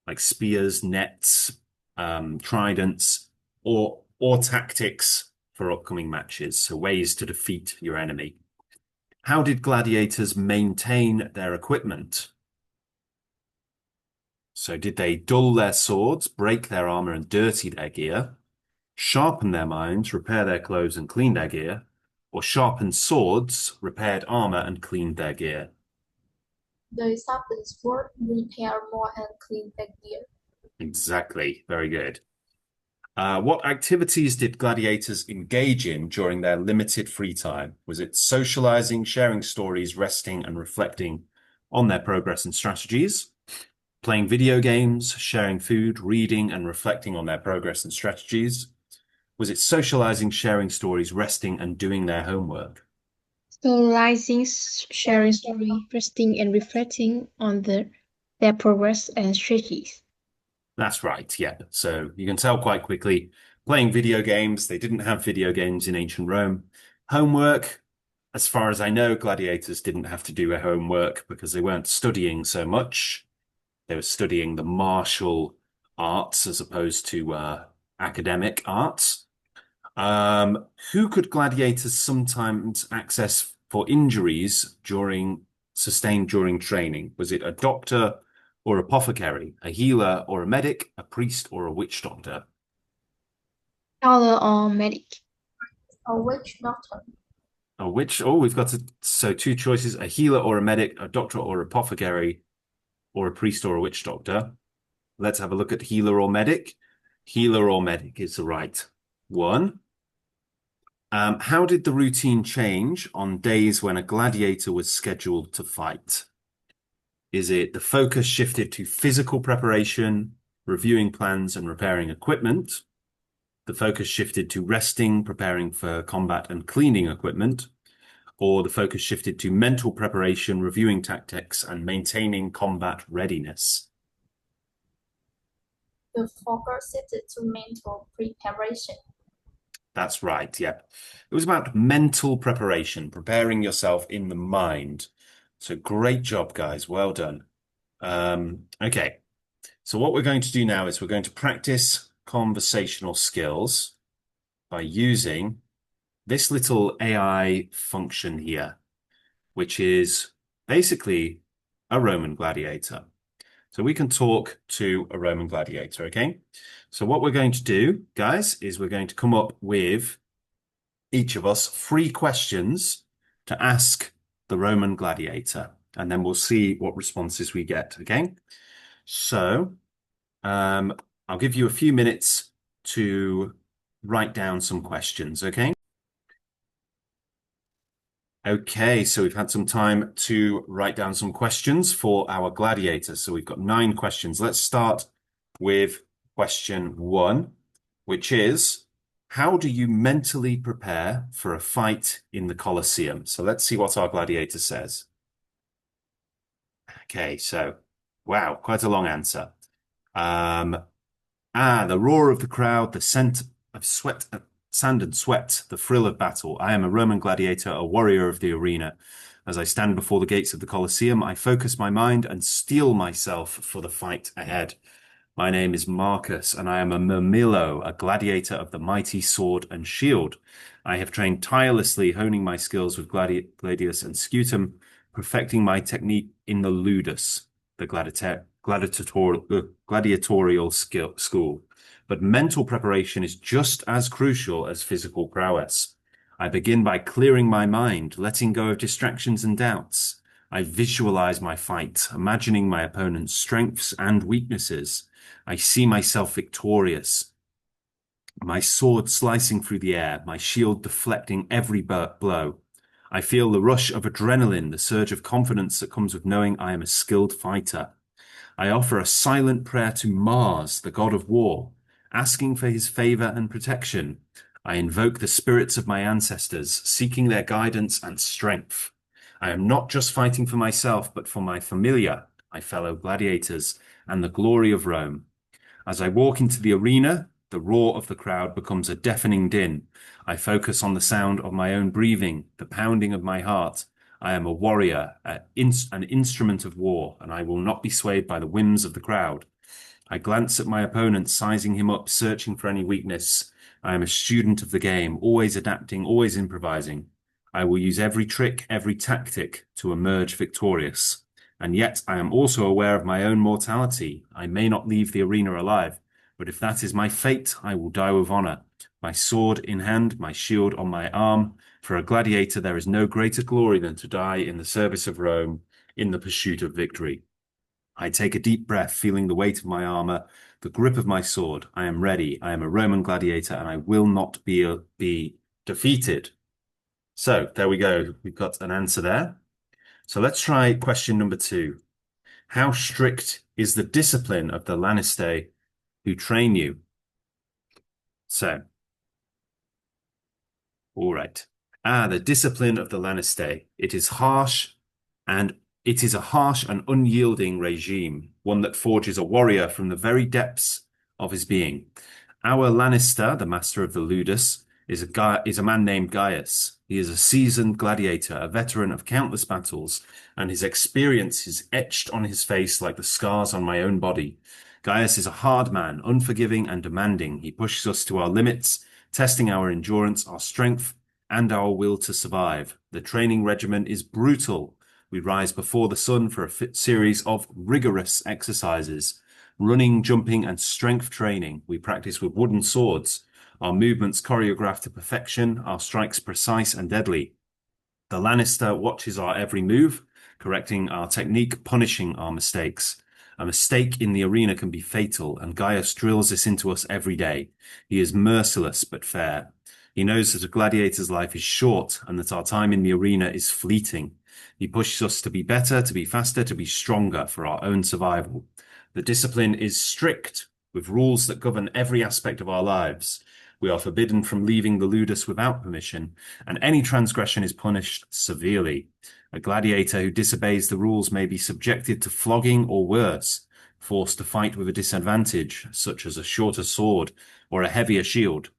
like spears, nets, tridents, or tactics for upcoming matches, so ways to defeat your enemy. How did gladiators maintain their equipment? So did they dull their swords, break their armor, and dirty their gear, sharpen their minds, repair their clothes, and clean their gear, or sharpen swords, repaired armor, and cleaned their gear? They sharpen sword, repair more, and clean the gear. Exactly. Very good. What activities did gladiators engage in during their limited free time? Was it socializing, sharing stories, resting, and reflecting on their progress and strategies? Playing video games, sharing food, reading, and reflecting on their progress and strategies? Was it socializing, sharing stories, resting, and doing their homework? Socializing, sharing story, resting, and reflecting on their progress and strategies. That's right, yeah. So you can tell quite quickly, playing video games, they didn't have video games in ancient Rome. Homework, as far as I know, gladiators didn't have to do a homework because they weren't studying so much. They were studying the martial arts as opposed to academic arts. Who could gladiators sometimes access for injuries sustained during training? Was it a doctor or apothecary, a healer or a medic, a priest or a witch doctor? Scholar or medic. A witch doctor. A witch. Oh, we've got so two choices: a healer or a medic, a doctor or apothecary, or a priest or a witch doctor. Let's have a look at healer or medic. Healer or medic is the right one. How did the routine change on days when a gladiator was scheduled to fight? Is it the focus shifted to physical preparation, reviewing plans, and repairing equipment? The focus shifted to resting, preparing for combat, and cleaning equipment? Or the focus shifted to mental preparation, reviewing tactics, and maintaining combat readiness? The focus shifted to mental preparation. That's right, yep. It was about mental preparation, preparing yourself in the mind. So great job, guys. Well done. Okay, so what we're going to do now is we're going to practice conversational skills by using this little AI function here, which is basically a Roman gladiator. So we can talk to a Roman gladiator, okay? So what we're going to do, guys, is we're going to come up with each of us 3 questions to ask the Roman gladiator, and then we'll see what responses we get, okay? So, I'll give you a few minutes to write down some questions, okay? Okay, so we've had some time to write down some questions for our gladiator. So we've got 9 questions. Let's start with question 1, which is, how do you mentally prepare for a fight in the Colosseum? So let's see what our gladiator says. Okay, so, wow, quite a long answer. The roar of the crowd, the scent of sweat, sand and sweat, the thrill of battle. I am a Roman gladiator, a warrior of the arena. As I stand before the gates of the Colosseum, I focus my mind and steel myself for the fight ahead. My name is Marcus, and I am a Murmillo, a gladiator of the mighty sword and shield. I have trained tirelessly, honing my skills with gladius and scutum, perfecting my technique in the ludus, the gladiatorial school. But mental preparation is just as crucial as physical prowess. I begin by clearing my mind, letting go of distractions and doubts. I visualize my fight, imagining my opponent's strengths and weaknesses. I see myself victorious, my sword slicing through the air, my shield deflecting every blow. I feel the rush of adrenaline, the surge of confidence that comes with knowing I am a skilled fighter. I offer a silent prayer to Mars, the god of war, asking for his favor and protection. I invoke the spirits of my ancestors, seeking their guidance and strength. I am not just fighting for myself, but for my familia, my fellow gladiators, and the glory of Rome. As I walk into the arena, the roar of the crowd becomes a deafening din. I focus on the sound of my own breathing, the pounding of my heart. I am a warrior, an instrument of war, and I will not be swayed by the whims of the crowd. I glance at my opponent, sizing him up, searching for any weakness. I am a student of the game, always adapting, always improvising. I will use every trick, every tactic to emerge victorious. And yet I am also aware of my own mortality. I may not leave the arena alive, but if that is my fate, I will die with honor. My sword in hand, my shield on my arm. For a gladiator, there is no greater glory than to die in the service of Rome, in the pursuit of victory. I take a deep breath, feeling the weight of my armor, the grip of my sword. I am ready. I am a Roman gladiator, and I will not be defeated. So there we go. We've got an answer there. So let's try question number 2. How strict is the discipline of the Lannister who train you? So, all right. The discipline of the Lannister. It is a harsh and unyielding regime, one that forges a warrior from the very depths of his being. Our Lannister, the master of the Ludus, is a man named Gaius. He is a seasoned gladiator, a veteran of countless battles, and his experience is etched on his face like the scars on my own body. Gaius is a hard man, unforgiving and demanding. He pushes us to our limits, testing our endurance, our strength, and our will to survive. The training regimen is brutal. We rise before the sun for a series of rigorous exercises. Running, jumping, and strength training. We practice with wooden swords. Our movements choreographed to perfection, our strikes precise and deadly. The Lannister watches our every move, correcting our technique, punishing our mistakes. A mistake in the arena can be fatal, and Gaius drills this into us every day. He is merciless but fair. He knows that a gladiator's life is short and that our time in the arena is fleeting. He pushes us to be better, to be faster, to be stronger for our own survival. The discipline is strict, with rules that govern every aspect of our lives. We are forbidden from leaving the ludus without permission, and any transgression is punished severely. A gladiator who disobeys the rules may be subjected to flogging or worse, forced to fight with a disadvantage, such as a shorter sword or a heavier shield.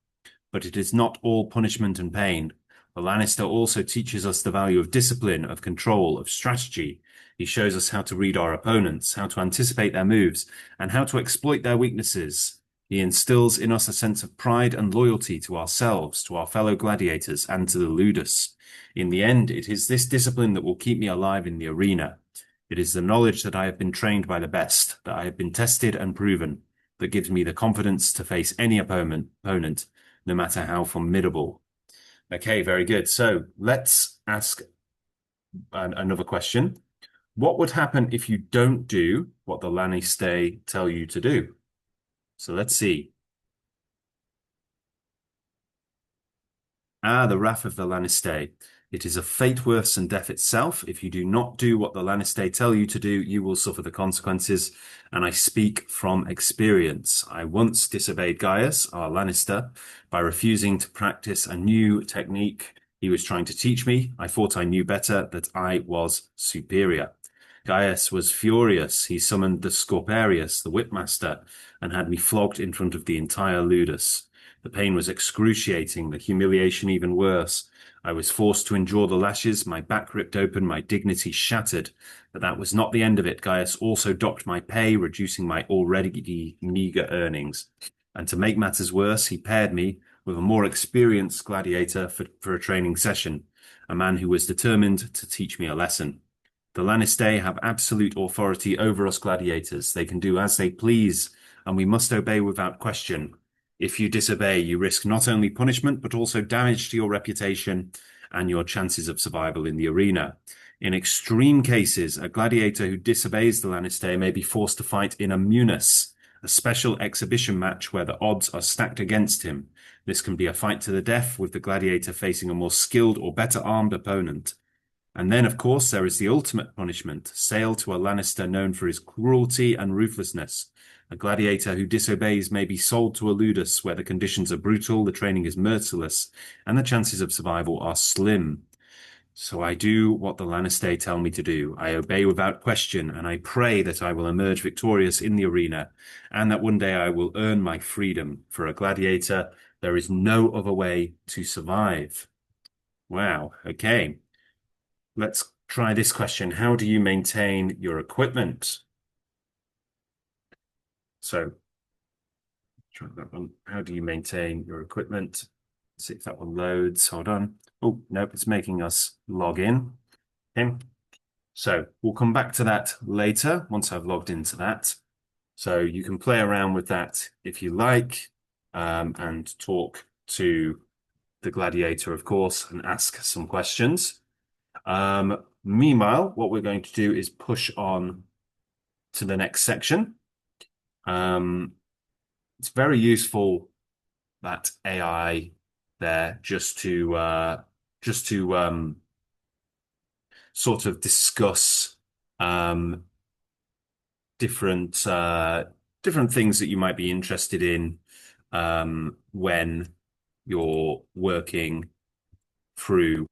But it is not all punishment and pain. The Lannister also teaches us the value of discipline, of control, of strategy. He shows us how to read our opponents, how to anticipate their moves, and how to exploit their weaknesses. He instills in us a sense of pride and loyalty to ourselves, to our fellow gladiators, and to the ludus. In the end, it is this discipline that will keep me alive in the arena. It is the knowledge that I have been trained by the best, that I have been tested and proven, that gives me the confidence to face any opponent, no matter how formidable. Okay, very good. So let's ask another question. What would happen if you don't do what the Lannister tell you to do? So let's see. The wrath of the Lannister. It is a fate worse than death itself. If you do not do what the Lannister tell you to do, you will suffer the consequences. And I speak from experience. I once disobeyed Gaius, our Lannister, by refusing to practice a new technique he was trying to teach me. I thought I knew better, that I was superior. Gaius was furious. He summoned the Scorparius, the whipmaster, and had me flogged in front of the entire ludus. The pain was excruciating, the humiliation even worse. I was forced to endure the lashes, my back ripped open, my dignity shattered. But that was not the end of it. Gaius also docked my pay, reducing my already meager earnings. And to make matters worse, he paired me with a more experienced gladiator for a training session, a man who was determined to teach me a lesson. The Lannister have absolute authority over us gladiators. They can do as they please, and we must obey without question. If you disobey, you risk not only punishment, but also damage to your reputation and your chances of survival in the arena. In extreme cases, a gladiator who disobeys the Lannister may be forced to fight in a munus, a special exhibition match where the odds are stacked against him. This can be a fight to the death, with the gladiator facing a more skilled or better armed opponent. And then, of course, there is the ultimate punishment, sale to a Lannister known for his cruelty and ruthlessness. A gladiator who disobeys may be sold to a ludus where the conditions are brutal, the training is merciless, and the chances of survival are slim. So I do what the Lannister tell me to do. I obey without question, and I pray that I will emerge victorious in the arena, and that one day I will earn my freedom. For a gladiator, there is no other way to survive. Wow, okay. Let's try this question. How do you maintain your equipment? So, try that one. How do you maintain your equipment? Let's see if that one loads. Hold on. Oh, nope, it's making us log in. Okay. So we'll come back to that later once I've logged into that. So you can play around with that if you like, and talk to the gladiator, of course, and ask some questions. Meanwhile, what we're going to do is push on to the next section. It's very useful, that AI there, just to sort of discuss different things that you might be interested in when you're working through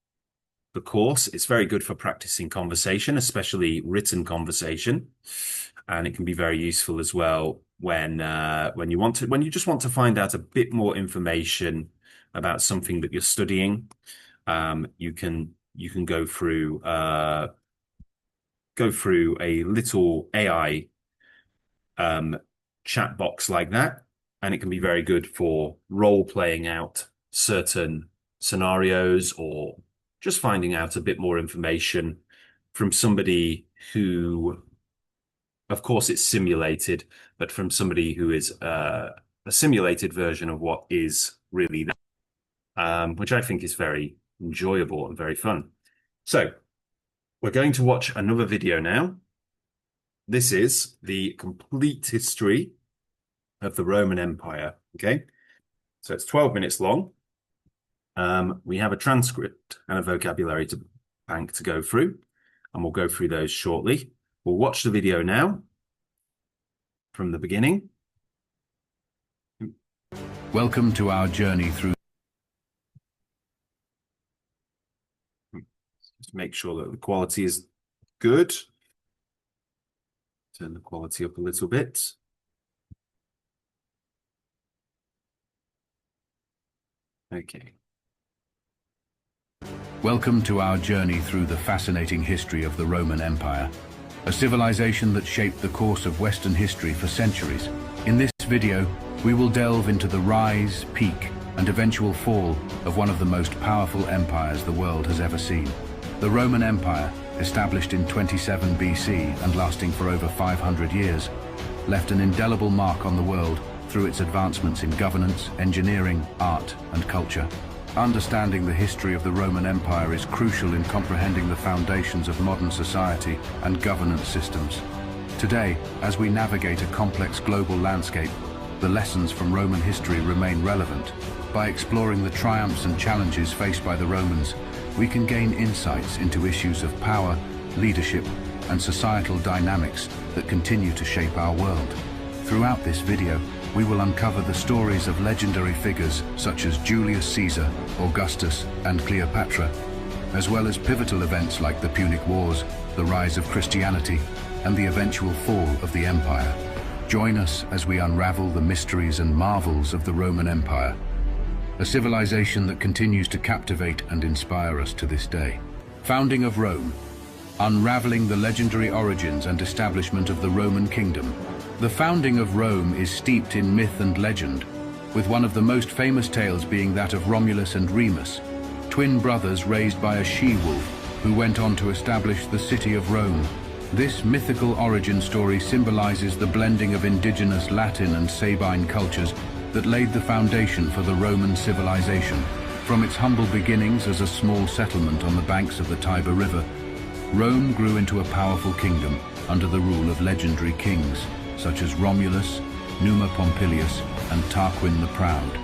the course. It's very good for practicing conversation, especially written conversation, and it can be very useful as well when you just want to find out a bit more information about something that you're studying. You can go through a little AI chat box like that, and it can be very good for role playing out certain scenarios, or just finding out a bit more information from somebody who, of course, it's simulated, but from somebody who is a simulated version of what is really there, which I think is very enjoyable and very fun. So we're going to watch another video now. This is the complete history of the Roman Empire. Okay, so it's 12 minutes long. We have a transcript and a vocabulary bank to go through, and we'll go through those shortly. We'll watch the video now from the beginning. Welcome to our journey through. Just make sure that the quality is good. Turn the quality up a little bit. Okay. Welcome to our journey through the fascinating history of the Roman Empire, a civilization that shaped the course of Western history for centuries. In this video, we will delve into the rise, peak, and eventual fall of one of the most powerful empires the world has ever seen. The Roman Empire, established in 27 BC and lasting for over 500 years, left an indelible mark on the world through its advancements in governance, engineering, art, and culture. Understanding the history of the Roman Empire is crucial in comprehending the foundations of modern society and governance systems. Today, as we navigate a complex global landscape, the lessons from Roman history remain relevant. By exploring the triumphs and challenges faced by the Romans, we can gain insights into issues of power, leadership, and societal dynamics that continue to shape our world. Throughout this video, we will uncover the stories of legendary figures such as Julius Caesar, Augustus, and Cleopatra, as well as pivotal events like the Punic Wars, the rise of Christianity, and the eventual fall of the empire. Join us as we unravel the mysteries and marvels of the Roman Empire, a civilization that continues to captivate and inspire us to this day. Founding of Rome, unraveling the legendary origins and establishment of the Roman kingdom. The founding of Rome is steeped in myth and legend, with one of the most famous tales being that of Romulus and Remus, twin brothers raised by a she-wolf who went on to establish the city of Rome. This mythical origin story symbolizes the blending of indigenous Latin and Sabine cultures that laid the foundation for the Roman civilization. From its humble beginnings as a small settlement on the banks of the Tiber River, Rome grew into a powerful kingdom under the rule of legendary kings such as Romulus, Numa Pompilius, and Tarquin the Proud.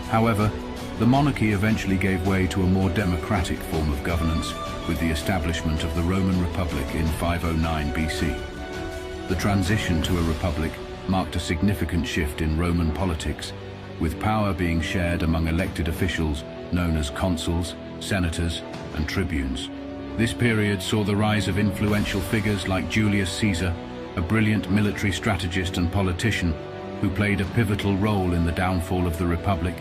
However, the monarchy eventually gave way to a more democratic form of governance with the establishment of the Roman Republic in 509 BC. The transition to a republic marked a significant shift in Roman politics, with power being shared among elected officials known as consuls, senators, and tribunes. This period saw the rise of influential figures like Julius Caesar, a brilliant military strategist and politician who played a pivotal role in the downfall of the Republic,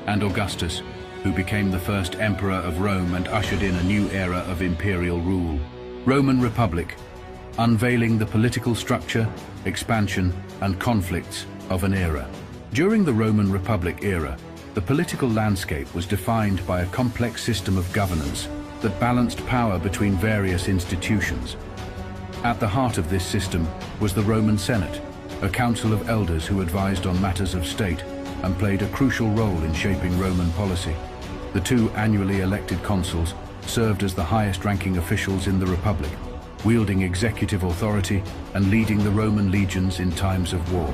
and Augustus, who became the first emperor of Rome and ushered in a new era of imperial rule. Roman Republic, unveiling the political structure, expansion, and conflicts of an era. During the Roman Republic era, the political landscape was defined by a complex system of governance that balanced power between various institutions. At the heart of this system was the Roman Senate, a council of elders who advised on matters of state and played a crucial role in shaping Roman policy. The two annually elected consuls served as the highest-ranking officials in the Republic, wielding executive authority and leading the Roman legions in times of war.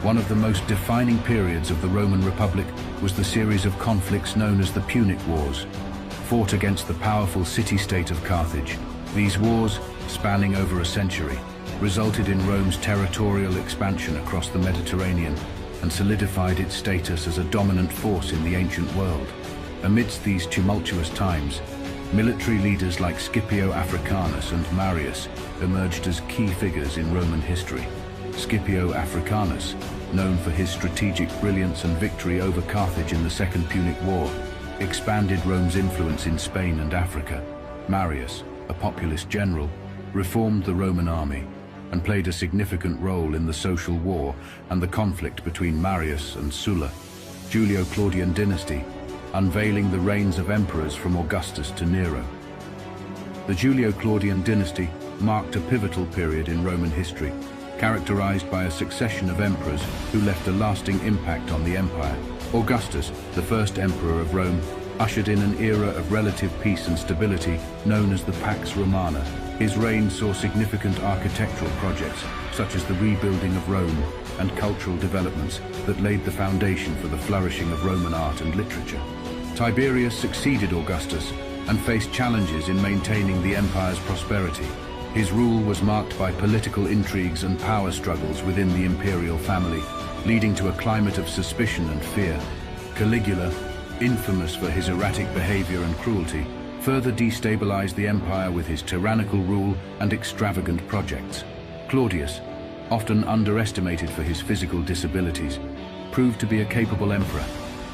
One of the most defining periods of the Roman Republic was the series of conflicts known as the Punic Wars, fought against the powerful city-state of Carthage. These wars, spanning over a century, resulted in Rome's territorial expansion across the Mediterranean and solidified its status as a dominant force in the ancient world. Amidst these tumultuous times, military leaders like Scipio Africanus and Marius emerged as key figures in Roman history. Scipio Africanus, known for his strategic brilliance and victory over Carthage in the Second Punic War, expanded Rome's influence in Spain and Africa. Marius, a populist general, reformed the Roman army and played a significant role in the social war and the conflict between Marius and Sulla. Julio-Claudian dynasty, unveiling the reigns of emperors from Augustus to Nero. The Julio-Claudian dynasty marked a pivotal period in Roman history, characterized by a succession of emperors who left a lasting impact on the empire. Augustus, the first emperor of Rome, ushered in an era of relative peace and stability known as the Pax Romana. His reign saw significant architectural projects, such as the rebuilding of Rome, and cultural developments that laid the foundation for the flourishing of Roman art and literature. Tiberius succeeded Augustus and faced challenges in maintaining the empire's prosperity. His rule was marked by political intrigues and power struggles within the imperial family, leading to a climate of suspicion and fear. Caligula, infamous for his erratic behavior and cruelty, further destabilized the empire with his tyrannical rule and extravagant projects. Claudius, often underestimated for his physical disabilities, proved to be a capable emperor,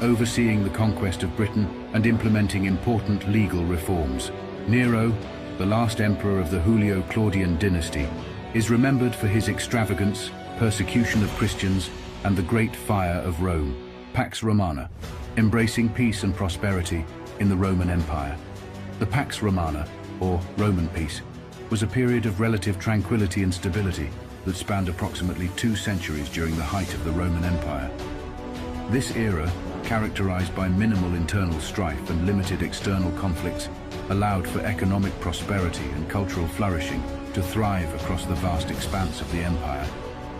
overseeing the conquest of Britain and implementing important legal reforms. Nero, the last emperor of the Julio-Claudian dynasty, is remembered for his extravagance, persecution of Christians, and the Great Fire of Rome, Pax Romana, embracing peace and prosperity in the Roman Empire. The Pax Romana, or Roman peace, was a period of relative tranquility and stability that spanned approximately 2 centuries during the height of the Roman Empire. This era characterized by minimal internal strife and limited external conflicts, allowed for economic prosperity and cultural flourishing to thrive across the vast expanse of the empire.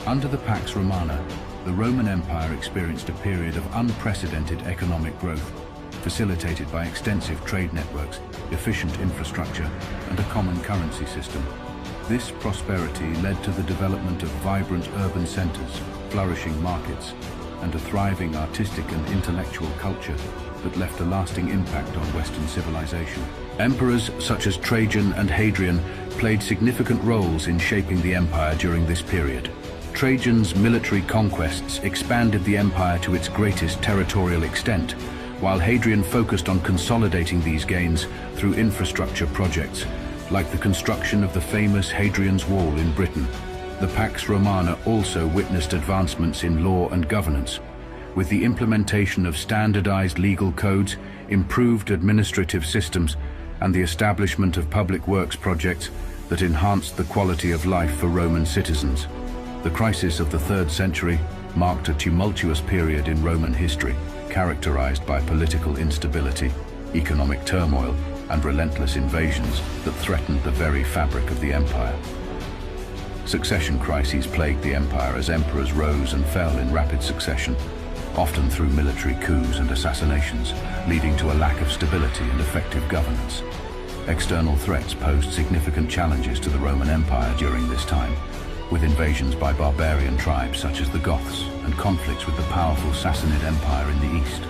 Under the Pax Romana, the Roman Empire experienced a period of unprecedented economic growth, facilitated by extensive trade networks, efficient infrastructure, and a common currency system. This prosperity led to the development of vibrant urban centers, flourishing markets, and a thriving artistic and intellectual culture that left a lasting impact on Western civilization. Emperors such as Trajan and Hadrian played significant roles in shaping the empire during this period. Trajan's military conquests expanded the empire to its greatest territorial extent, while Hadrian focused on consolidating these gains through infrastructure projects, like the construction of the famous Hadrian's Wall in Britain. The Pax Romana also witnessed advancements in law and governance, with the implementation of standardized legal codes, improved administrative systems, and the establishment of public works projects that enhanced the quality of life for Roman citizens. The crisis of the 3rd century marked a tumultuous period in Roman history, characterized by political instability, economic turmoil, and relentless invasions that threatened the very fabric of the empire. Succession crises plagued the empire as emperors rose and fell in rapid succession, often through military coups and assassinations, leading to a lack of stability and effective governance. External threats posed significant challenges to the Roman Empire during this time, with invasions by barbarian tribes such as the Goths and conflicts with the powerful Sassanid Empire in the east.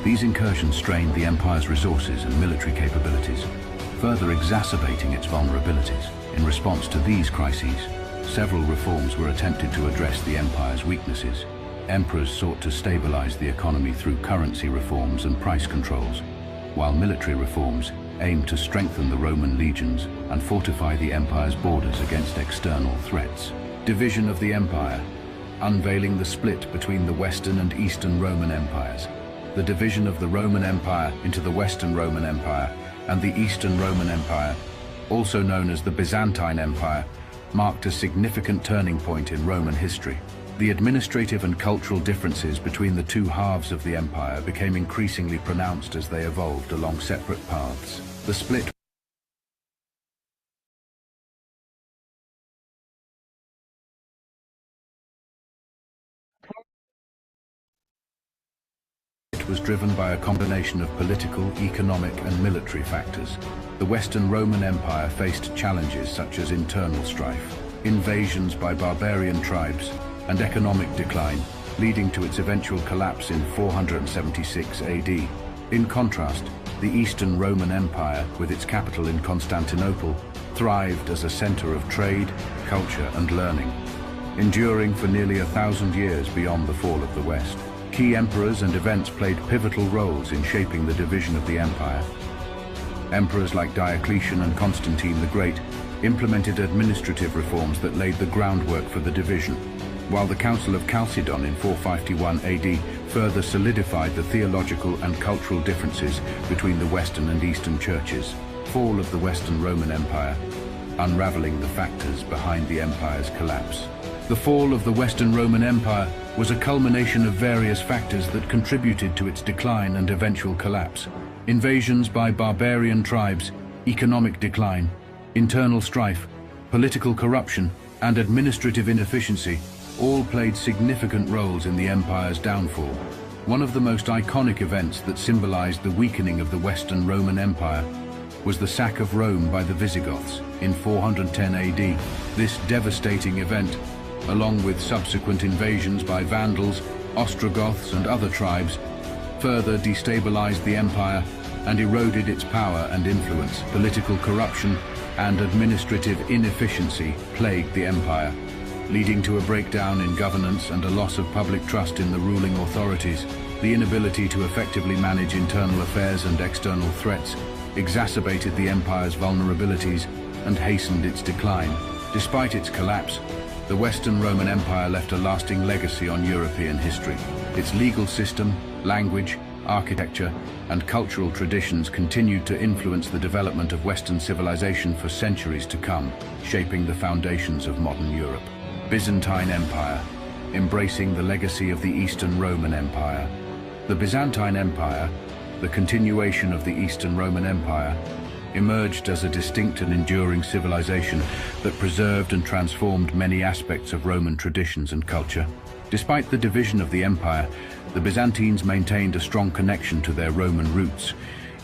These incursions strained the empire's resources and military capabilities, further exacerbating its vulnerabilities. In response to these crises, several reforms were attempted to address the empire's weaknesses. Emperors sought to stabilize the economy through currency reforms and price controls, while military reforms aimed to strengthen the Roman legions and fortify the empire's borders against external threats. Division of the empire, unveiling the split between the Western and Eastern Roman empires. The division of the Roman Empire into the Western Roman Empire and the Eastern Roman Empire, also known as the Byzantine Empire, marked a significant turning point in Roman history. The administrative and cultural differences between the two halves of the empire became increasingly pronounced as they evolved along separate paths. The split was driven by a combination of political, economic, and military factors. The Western Roman Empire faced challenges such as internal strife, invasions by barbarian tribes, and economic decline, leading to its eventual collapse in 476 AD. In contrast, the Eastern Roman Empire, with its capital in Constantinople, thrived as a center of trade, culture, and learning, enduring for nearly 1,000 years beyond the fall of the West. Key emperors and events played pivotal roles in shaping the division of the empire. Emperors like Diocletian and Constantine the Great implemented administrative reforms that laid the groundwork for the division, while the Council of Chalcedon in 451 AD further solidified the theological and cultural differences between the Western and Eastern churches. Fall of the Western Roman Empire, unraveling the factors behind the empire's collapse. The fall of the Western Roman Empire was a culmination of various factors that contributed to its decline and eventual collapse. Invasions by barbarian tribes, economic decline, internal strife, political corruption, and administrative inefficiency all played significant roles in the empire's downfall. One of the most iconic events that symbolized the weakening of the Western Roman Empire was the sack of Rome by the Visigoths in 410 AD. This devastating event, along with subsequent invasions by Vandals, Ostrogoths, and other tribes, further destabilized the empire and eroded its power and influence. Political corruption and administrative inefficiency plagued the empire, leading to a breakdown in governance and a loss of public trust in the ruling authorities. The inability to effectively manage internal affairs and external threats exacerbated the empire's vulnerabilities and hastened its decline. Despite its collapse, the Western Roman Empire left a lasting legacy on European history. Its legal system, language, architecture, and cultural traditions continued to influence the development of Western civilization for centuries to come, shaping the foundations of modern Europe. Byzantine Empire, embracing the legacy of the Eastern Roman Empire. The Byzantine Empire, the continuation of the Eastern Roman Empire, emerged as a distinct and enduring civilization that preserved and transformed many aspects of Roman traditions and culture. Despite the division of the empire, the Byzantines maintained a strong connection to their Roman roots,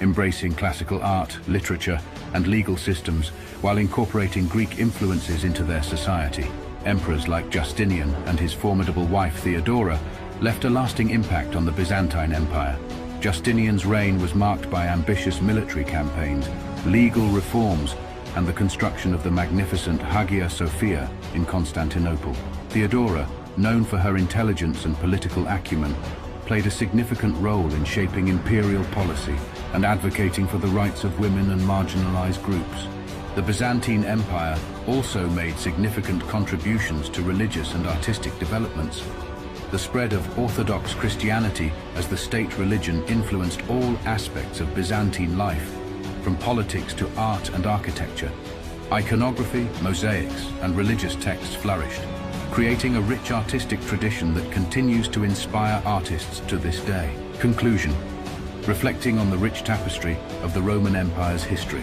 embracing classical art, literature, and legal systems while incorporating Greek influences into their society. Emperors like Justinian and his formidable wife Theodora left a lasting impact on the Byzantine Empire. Justinian's reign was marked by ambitious military campaigns, legal reforms, and the construction of the magnificent Hagia Sophia in Constantinople. Theodora, known for her intelligence and political acumen, played a significant role in shaping imperial policy and advocating for the rights of women and marginalized groups. The Byzantine Empire also made significant contributions to religious and artistic developments. The spread of Orthodox Christianity as the state religion influenced all aspects of Byzantine life, from politics to art and architecture. Iconography, mosaics, and religious texts flourished, creating a rich artistic tradition that continues to inspire artists to this day. Conclusion. Reflecting on the rich tapestry of the Roman Empire's history.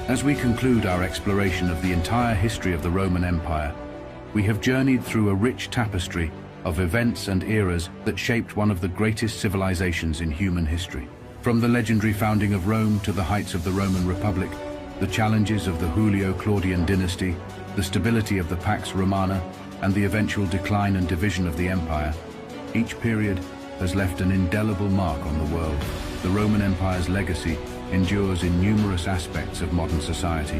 As we conclude our exploration of the entire history of the Roman Empire, we have journeyed through a rich tapestry of events and eras that shaped one of the greatest civilizations in human history. From the legendary founding of Rome to the heights of the Roman Republic, the challenges of the Julio-Claudian dynasty, the stability of the Pax Romana, and the eventual decline and division of the empire, each period has left an indelible mark on the world. The Roman Empire's legacy endures in numerous aspects of modern society,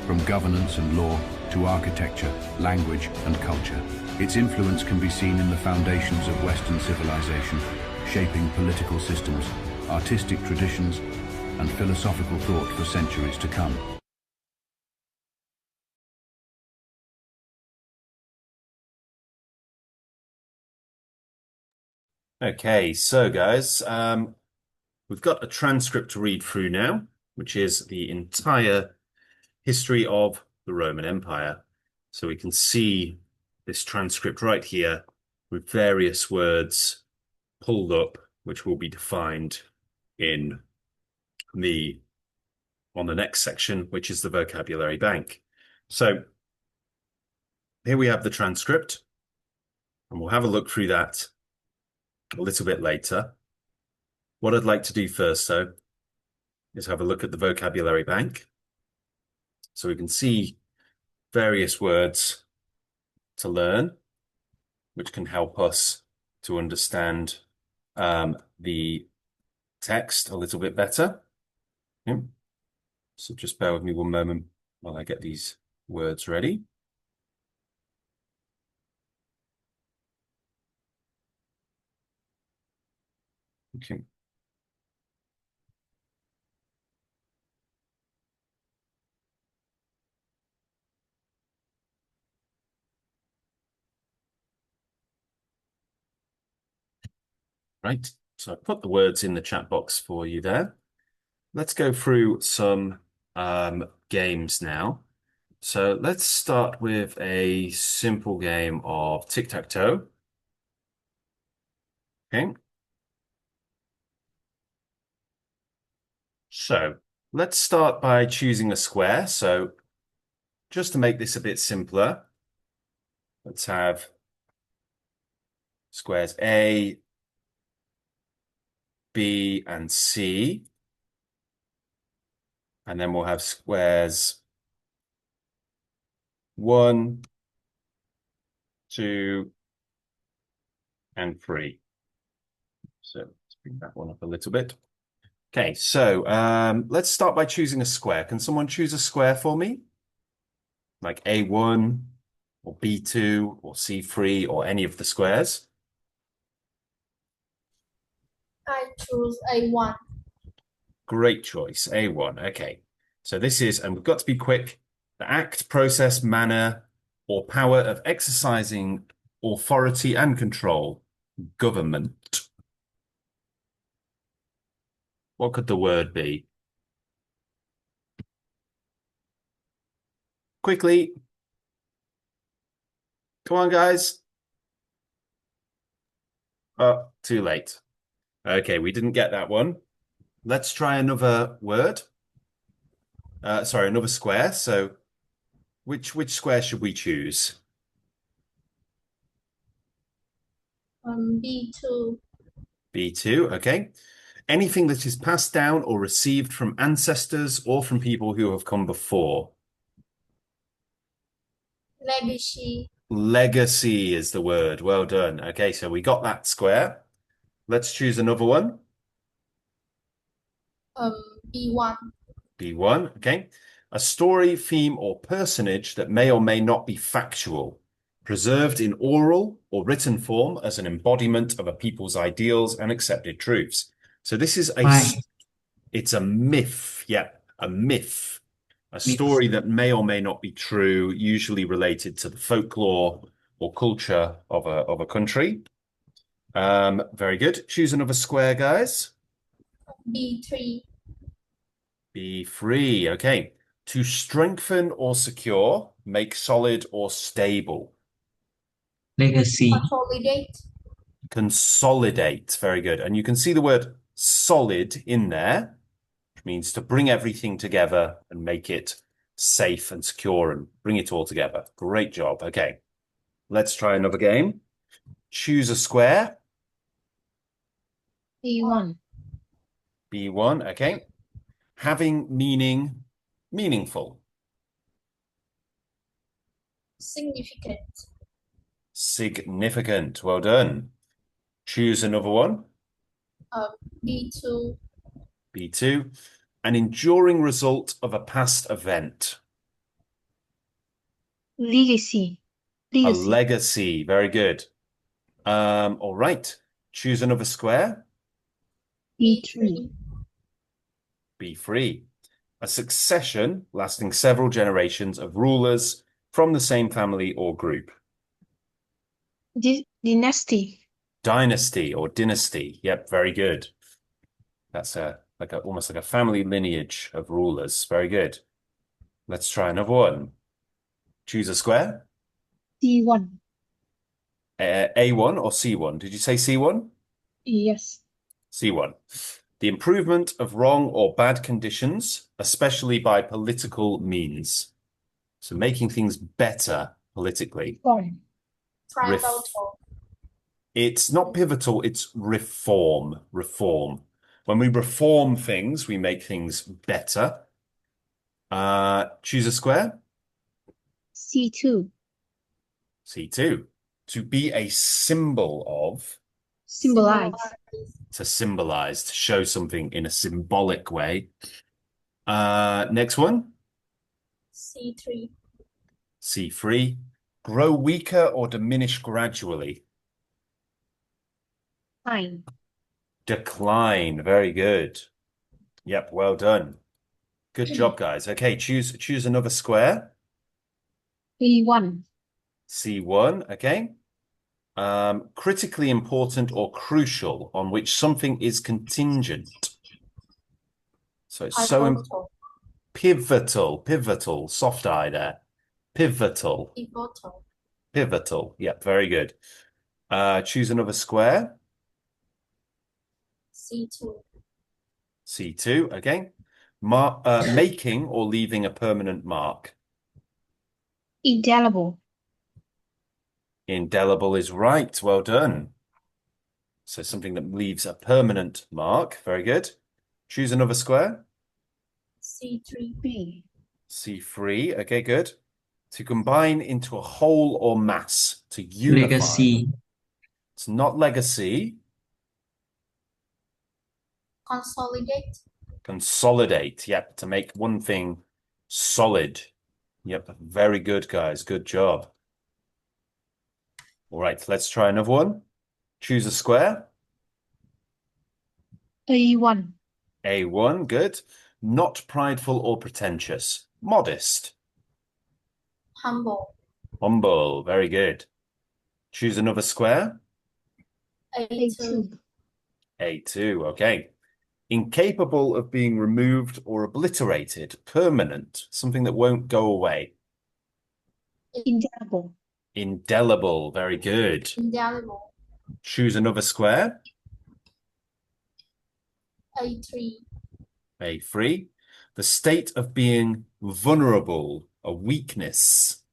from governance and law to architecture, language, and culture. Its influence can be seen in the foundations of Western civilization, shaping political systems, artistic traditions, and philosophical thought for centuries to come. Okay, so guys, we've got a transcript to read through now, which is the entire history of the Roman Empire. So we can see this transcript right here with various words pulled up, which will be defined on the next section, which is the vocabulary bank. So here we have the transcript, and we'll have a look through that a little bit later. What I'd like to do first, though, is have a look at the vocabulary bank so we can see various words to learn, which can help us to understand the text a little bit better. Okay. So just bear with me one moment while I get these words ready. Okay. Right, so I put the words in the chat box for you there. Let's go through some games now. So let's start with a simple game of tic-tac-toe. Okay. So let's start by choosing a square. So just to make this a bit simpler, let's have squares A, B, and C. And then we'll have squares 1, 2, and 3. So let's bring that one up a little bit. Okay, so let's start by choosing a square. Can someone choose a square for me? Like A1 or B2 or C3 or any of the squares? I choose A1. Great choice, A1. Okay, so this is, and we've got to be quick, the act, process, manner, or power of exercising authority and control, government. What could the word be? Quickly. Come on, guys. Oh, too late. Okay, we didn't get that one. Let's try another word. Sorry, another square. So which square should we choose? B2. B2, okay. Anything that is passed down or received from ancestors or from people who have come before. Legacy. Legacy is the word. Well done. Okay, so we got that square. Let's choose another one. B1. B1, okay. A story, theme, or personage that may or may not be factual, preserved in oral or written form as an embodiment of a people's ideals and accepted truths. So this is Five. it's a myth. Yeah, a myth. A Myth. story that may or may not be true, usually related to the folklore or culture of a country. Very good. Choose another square, guys. B3. B3. Okay. To strengthen or secure, make solid or stable. Legacy. Consolidate. Consolidate. Very good. And you can see the word solid in there, which means to bring everything together and make it safe and secure and bring it all together. Great job. Okay. Let's try another game. Choose a square. B1. B1. Okay. Having meaning, meaningful. Significant. Significant. Well done. Choose another one. B2. B2. An enduring result of a past event. Legacy. A Legacy. legacy. Very good. All right. Choose another square. B3. B3. A succession lasting several generations of rulers from the same family or group. Dynasty. Dynasty or dynasty. Yep, very good. That's almost like a family lineage of rulers. Very good. Let's try another one. Choose a square. C1. A1 or C1? Did you say C1? Yes. C1. The improvement of wrong or bad conditions, especially by political means. So making things better politically. Form. Pivotal. It's not pivotal, it's reform. Reform. When we reform things, we make things better. Choose a square. C2. C2. To be a symbol of. Symbolize. To symbolize, to show something in a symbolic way. Next one. C3. C3. Grow weaker or diminish gradually. Fine. Decline. Very good. Yep, well done. Good job, guys. Okay, choose another square. B1. C1, okay. Critically important or crucial on which something is contingent. So it's pivotal, soft eye there. Pivotal. Yep, very good. Choose another square. C2. C2, okay. Making or leaving a permanent mark. Indelible. Indelible is right. Well done. So something that leaves a permanent mark. Very good. Choose another square. C3. C3. Okay, good. To combine into a whole or mass. To unify. Legacy. It's not legacy. Consolidate. Consolidate. Yep. To make one thing solid. Yep. Very good, guys. Good job. All right. Let's try another one. Choose a square. A1. A1. Good. Not prideful or pretentious. Modest. Humble. Humble. Very good. Choose another square. A2. A2. Okay. Incapable of being removed or obliterated. Permanent. Something that won't go away. Indelible. Indelible. Very good. Indelible. Choose another square. A3. A3. The state of being vulnerable, a weakness.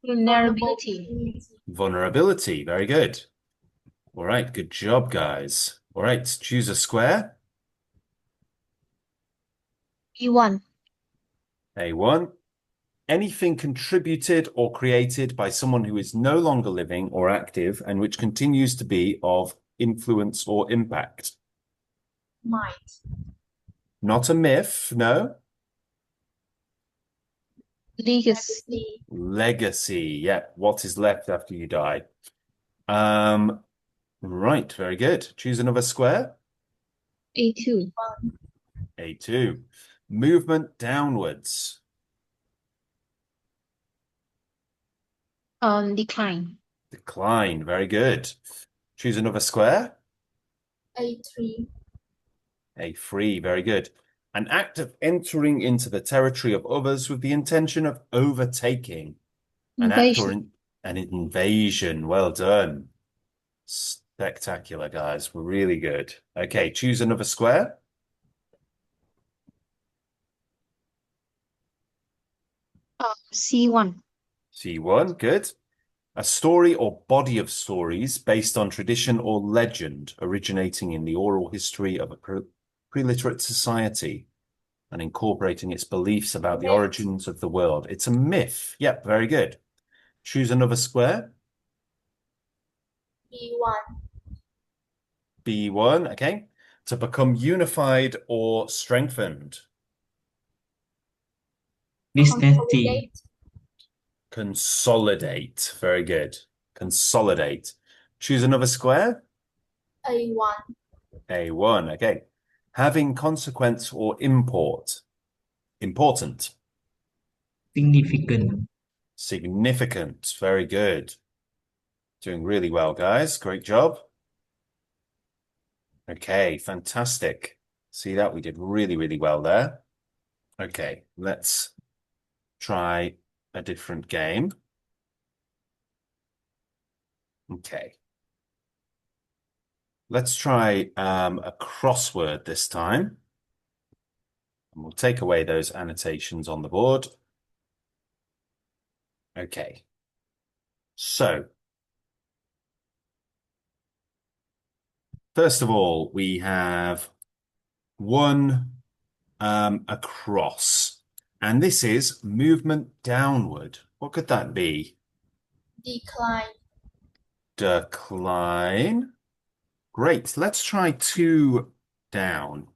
Vulnerability. Vulnerability. Very good. All right, good job, guys. All right, choose a square. B1. A1. Anything contributed or created by someone who is no longer living or active and which continues to be of influence or impact. Might. Not a myth, no. Legacy. Legacy. Yeah, what is left after you die. Right, very good. Choose another square. A2. A2. Movement downwards. Decline. Decline. Very good. Choose another square. A3. A3. Very good. An act of entering into the territory of others with the intention of overtaking. An act or Invasion. an invasion. Well done. Spectacular, guys. We're really good. Okay, choose another square. C1. C1. Good. A story or body of stories based on tradition or legend originating in the oral history of a pre-literate society and incorporating its beliefs about the Myth. origins of the world. It's a myth. Yep, very good. Choose another square. B1. B1, okay. To become unified or strengthened. Dynasty. Consolidate. Very good. Consolidate. Choose another square. A1. A1, okay. Having consequence or import. Important. Significant. Significant. Very good. Doing really well, guys. Great job. Okay, fantastic. See that? We did really, really well there. Okay, let's try a different game. Okay. Let's try a crossword this time. And we'll take away those annotations on the board. Okay. So, first of all, we have one across, and this is movement downward. What could that be? Decline. Decline. Great. Let's try two down.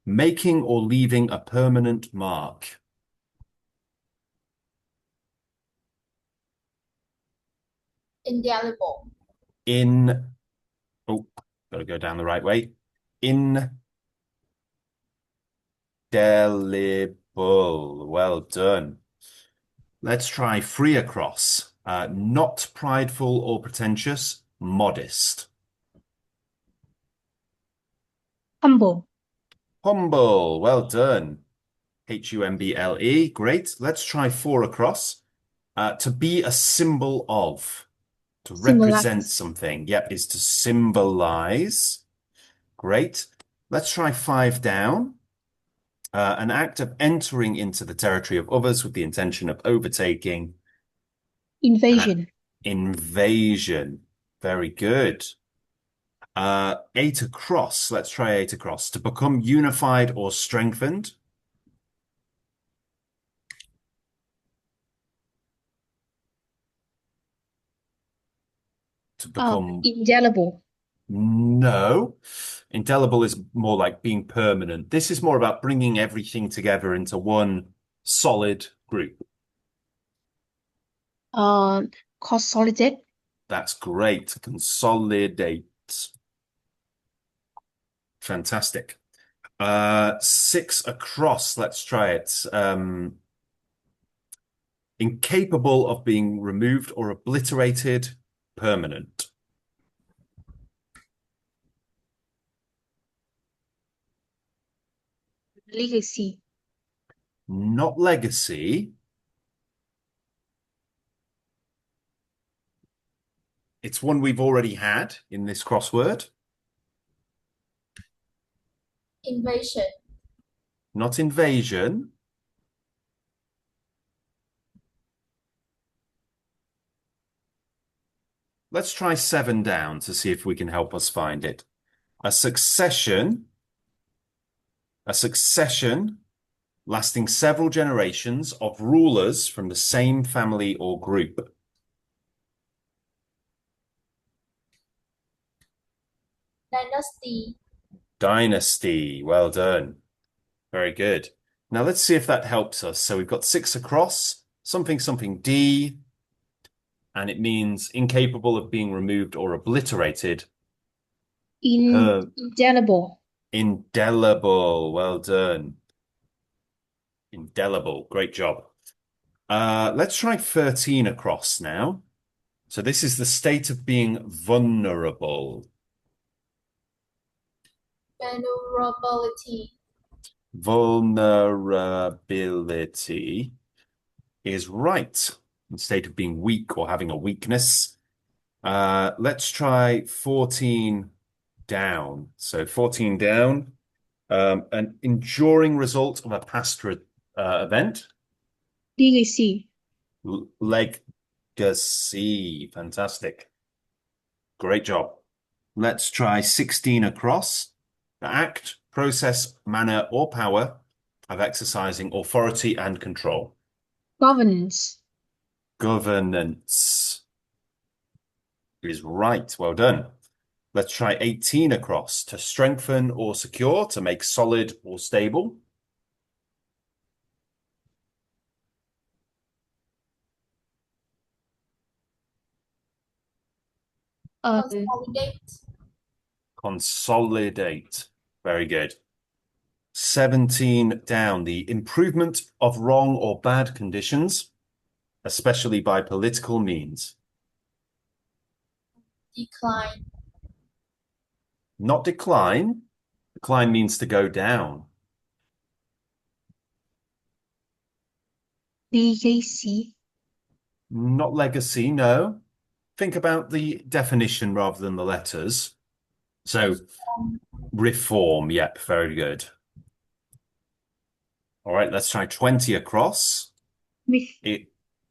Making or leaving a permanent mark. Indelible. Oh, gotta go down the right way. Indelible. Well done. Let's try free across. Not prideful or pretentious, modest. Humble. Humble. Well done. Humble. Great. Let's try four across. To be a symbol of. To represent Symbolize. something. Yep, is to symbolize. Great. Let's try five down. An act of entering into the territory of others with the intention of overtaking. Invasion. Invasion. Very good. Eight across. Let's try eight across. To become unified or strengthened. To become... Indelible. No. Indelible is more like being permanent. This is more about bringing everything together into one solid group. Consolidate. That's great. Consolidate. Fantastic. Six across. Let's try it. Incapable of being removed or obliterated. Permanent. Legacy. Not legacy. It's one we've already had in this crossword. Invasion. Not invasion. Let's try 7 down to see if we can help us find it. A succession lasting several generations of rulers from the same family or group. Dynasty. Dynasty. Well done. Very good. Now let's see if that helps us. So we've got 6 across, something D, and it means incapable of being removed or obliterated. Indelible. Indelible. Well done. Indelible. Great job. Let's try 13 across now. So this is the state of being vulnerable. Vulnerability. Vulnerability is right. In state of being weak or having a weakness. Let's try 14 down. So 14 down. An enduring result of a past event. Legacy. Legacy. Fantastic. Great job. Let's try 16 across. The act, process, manner, or power of exercising authority and control. Governance. Governance is right. Well done. Let's try 18 across. To strengthen or secure, to make solid or stable. Consolidate. Consolidate. Very good. 17 down. The improvement of wrong or bad conditions, especially by political means. Decline. Not decline. Decline means to go down. Legacy. Not legacy, no. Think about the definition rather than the letters. So, reform. Yep, very good. All right, let's try 20 across. Myth.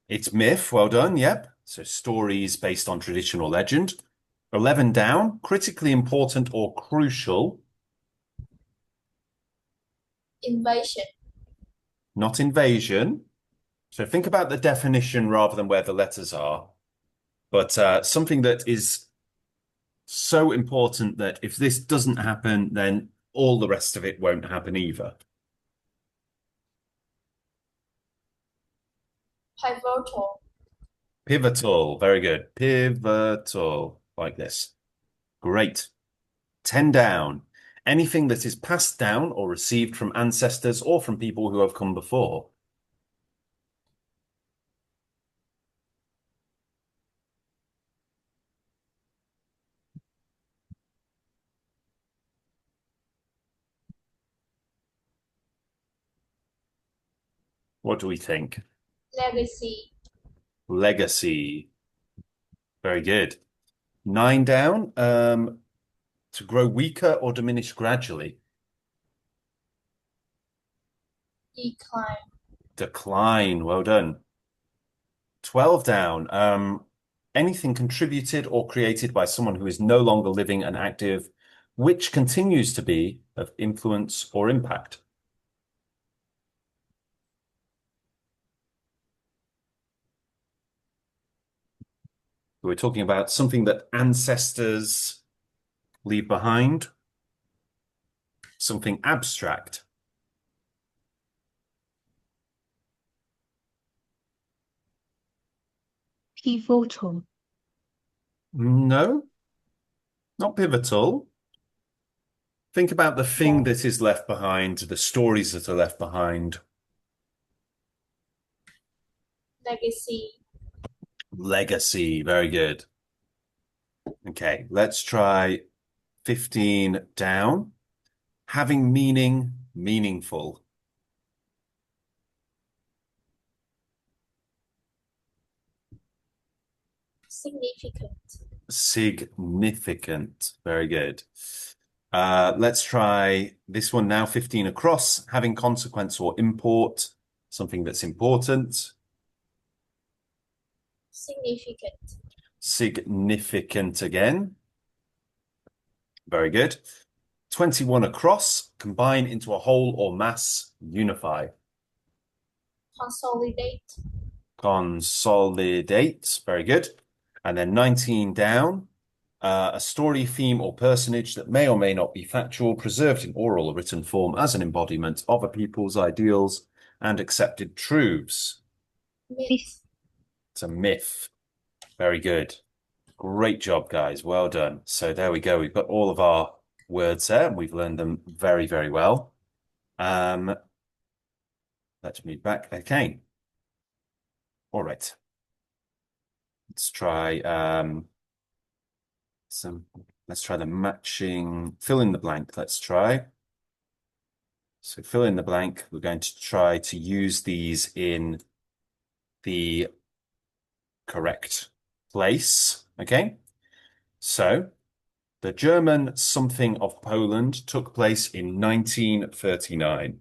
It's myth. Well done. Yep. So stories based on tradition or legend. 11 down. Critically important or crucial. Invasion. Not invasion. So think about the definition rather than where the letters are. But something that is so important that if this doesn't happen, then all the rest of it won't happen either. Pivotal. Pivotal. Very good. Pivotal. Like this. Great. 10 down. Anything that is passed down or received from ancestors or from people who have come before. What do we think? Legacy. Legacy. Very good. 9 down. To grow weaker or diminish gradually. Decline. Decline. Well done. 12 down. Anything contributed or created by someone who is no longer living and active, which continues to be of influence or impact. We're talking about something that ancestors leave behind, something abstract. Pivotal. No, not pivotal. Think about the thing that is left behind, the stories that are left behind. Legacy. Legacy, very good. Okay, let's try 15 down. Having meaning, meaningful. Significant. Significant, very good. Let's try this one now. 15 across, having consequence or import, something that's important. Significant. Significant again. Very good. 21 across, combine into a whole or mass, unify. Consolidate. Consolidate. Very good. And then 19 down, a story, theme, or personage that may or may not be factual, preserved in oral or written form as an embodiment of a people's ideals and accepted truths. Myth. It's a myth. Very good. Great job, guys. Well done. So there we go. We've got all of our words there, and we've learned them very, very well. Let's move back. Okay. All right. Let's try let's try the matching fill in the blank. Let's try. So fill in the blank. We're going to try to use these in the correct place. Okay. So the German something of Poland took place in 1939.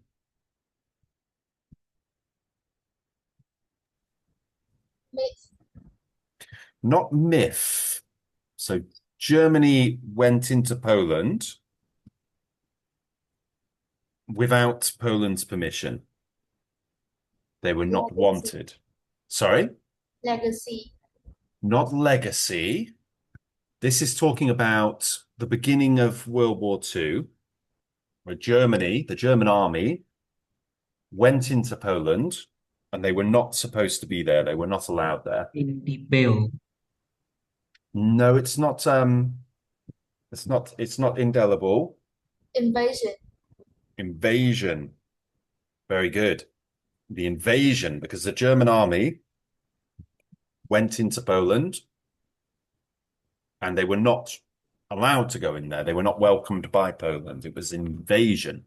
Myth. Not myth. So Germany went into Poland without Poland's permission. They were not Legacy. wanted. Sorry? Legacy. Not legacy. This is talking about the beginning of World War II, where Germany, the German army, went into Poland and they were not supposed to be there. They were not allowed there. Indelible. No, it's not indelible. Invasion. Invasion. Very good. The invasion, because the German army went into Poland and they were not allowed to go in there. They were not welcomed by Poland. It was invasion.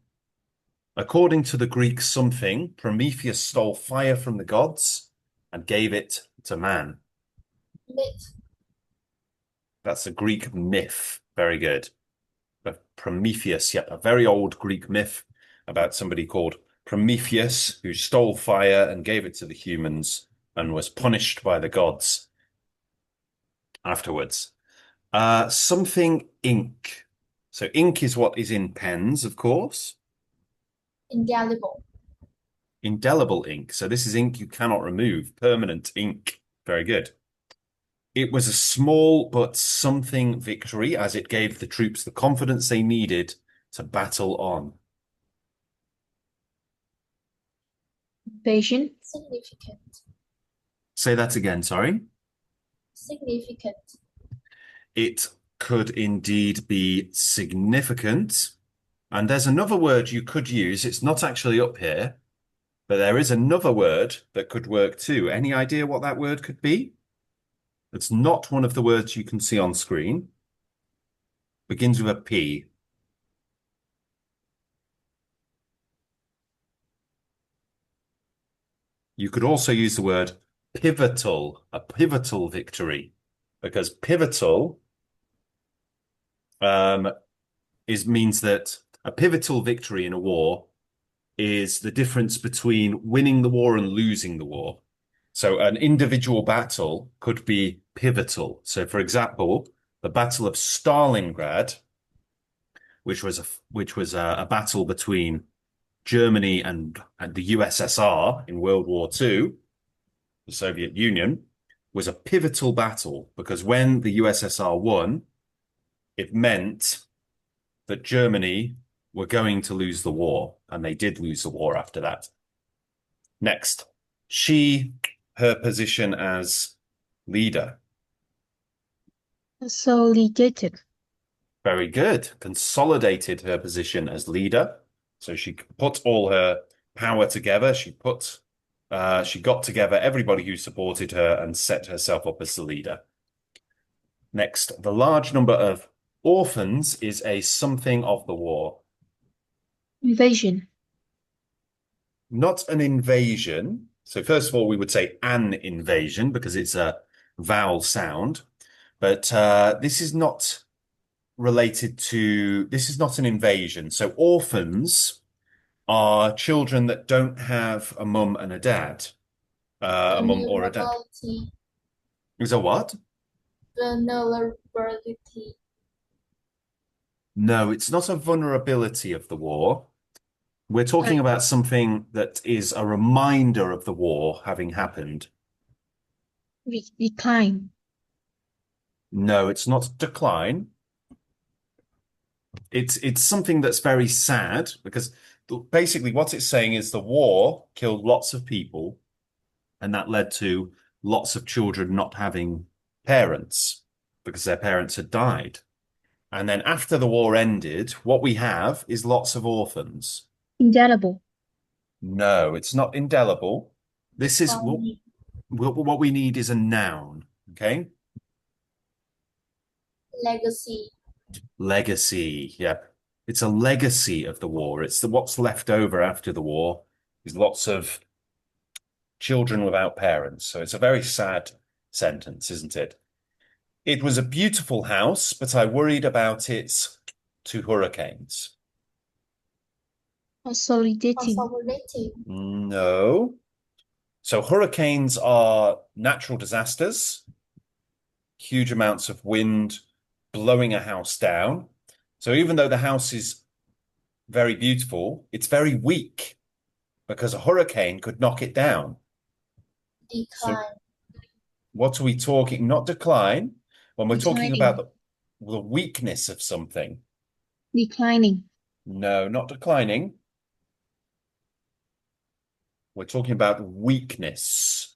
According to the Greek something, Prometheus stole fire from the gods and gave it to man. Myth. That's a Greek myth. Very good. But Prometheus, yep, a very old Greek myth about somebody called Prometheus who stole fire and gave it to the humans and was punished by the gods afterwards. Something ink. So ink is what is in pens, of course. Indelible. Indelible ink. So this is ink you cannot remove. Permanent ink. Very good. It was a small but something victory as it gave the troops the confidence they needed to battle on. Invasion. Significant. Say that again, sorry. Significant. It could indeed be significant. And there's another word you could use. It's not actually up here, but there is another word that could work too. Any idea what that word could be? It's not one of the words you can see on screen. Begins with a P. You could also use the word pivotal, a pivotal victory, because pivotal means that a pivotal victory in a war is the difference between winning the war and losing the war. So an individual battle could be pivotal. So, for example, the Battle of Stalingrad, which was a battle between Germany and the USSR in World War II, the Soviet Union, was a pivotal battle because when the USSR won, it meant that Germany were going to lose the war, and they did lose the war after that. Next, her position as leader. Consolidated. Very good. Consolidated her position as leader. So she put all her power together. She got together everybody who supported her and set herself up as the leader. Next, the large number of orphans is a something of the war. Invasion. Not an invasion. So first of all, we would say an invasion because it's a vowel sound. But this is not related to, this is not an invasion. So orphans are children that don't have a mum and a dad, a mum or a dad. Vulnerability. Is a what? Vulnerability. No, it's not a vulnerability of the war. We're talking about something that is a reminder of the war having happened. Decline. No, it's not decline. It's something that's very sad because basically what it's saying is the war killed lots of people, and that led to lots of children not having parents because their parents had died. And then after the war ended, what we have is lots of orphans. Indelible. No, it's not indelible. This is what we need is a noun. Okay. Legacy. Legacy. Yep. It's a legacy of the war. It's what's left over after the war is lots of children without parents. So it's a very sad sentence, isn't it? It was a beautiful house, but I worried about its two hurricanes. Consolidating. Consolidating. No. So hurricanes are natural disasters, huge amounts of wind blowing a house down. So even though the house is very beautiful, it's very weak because a hurricane could knock it down. Decline. So what are we talking? Not decline. When we're talking Declining. about the weakness of something. Declining. No, not declining. We're talking about weakness.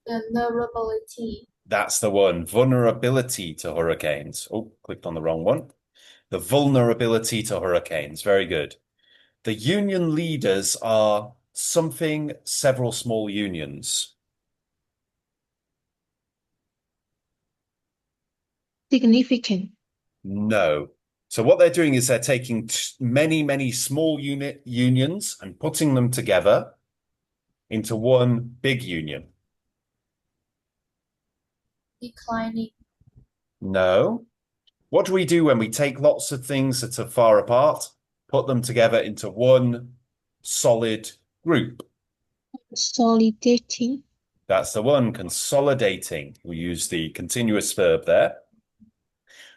Vulnerability. That's the one. Vulnerability to hurricanes. Oh, clicked on the wrong one. The vulnerability to hurricanes. Very good. The union leaders are something, several small unions. Significant. No. So what they're doing is they're taking many, many small unions and putting them together into one big union. Declining. No. What do we do when we take lots of things that are far apart, put them together into one solid group? Consolidating. That's the one, consolidating. We use the continuous verb there.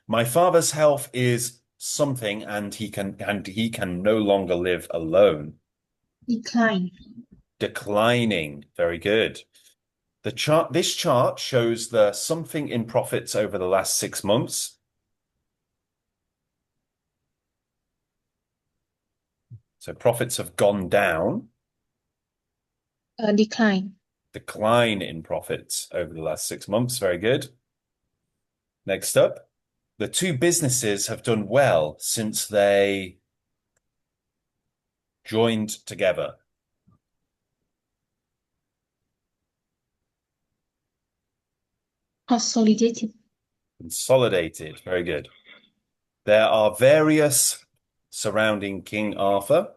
My father's health is something, and he can no longer live alone. Decline. Declining. Very good. This chart shows the something in profits over the last 6 months. So profits have gone down. Decline. Decline in profits over the last 6 months. Very good. Next up, the two businesses have done well since they joined together. Consolidated. Consolidated. Very good. There are various surrounding King Arthur.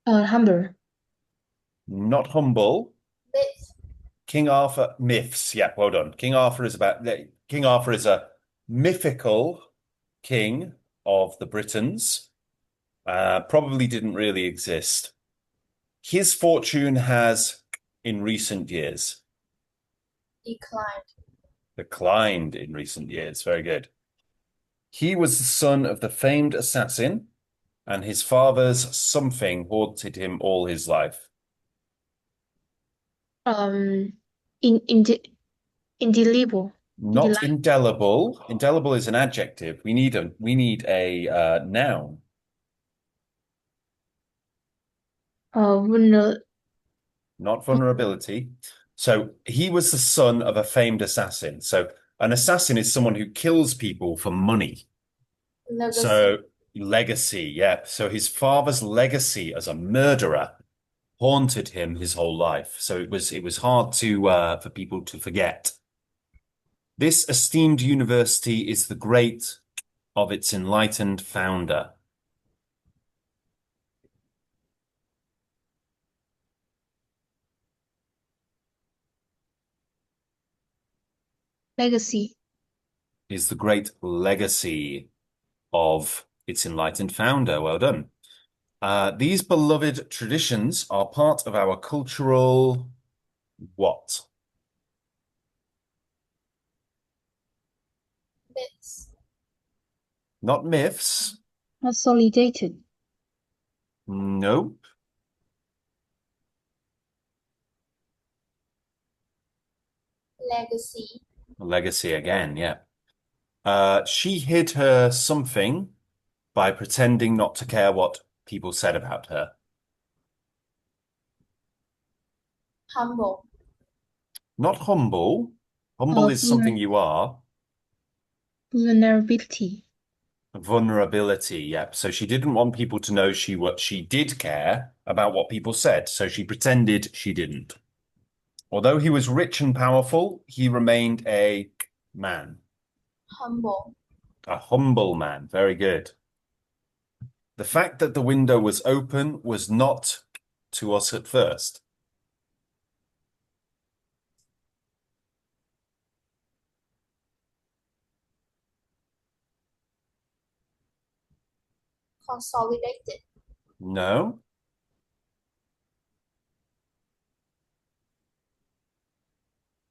Humble. Not humble. Myth. King Arthur myths. Yeah, well done. King Arthur is a mythical king of the Britons. Probably didn't really exist. His fortune has, in recent years, declined in recent years. Very good. He was the son of the famed assassin, and his father's something haunted him all his life. Indelible. Not indelible. Indelible is an adjective. We need a noun. Not vulnerability. So he was the son of a famed assassin. So an assassin is someone who kills people for money. Legacy. So legacy, yeah. So his father's legacy as a murderer haunted him his whole life. So it was hard to for people to forget. This esteemed university is the great of its enlightened founder. Legacy. is the great legacy of its enlightened founder. Well done. These beloved traditions are part of our cultural what? Myths. Not myths. Consolidated. Nope. Legacy. Legacy again, yeah. She hid her something by pretending not to care what people said about her. Humble. Not humble. Humble is something you are. Vulnerability. Vulnerability, yep. So she didn't want people to know she did care about what people said, so she pretended she didn't. Although he was rich and powerful, he remained a man. Humble. A humble man. Very good. The fact that the window was open was not to us at first. Consolidated. No.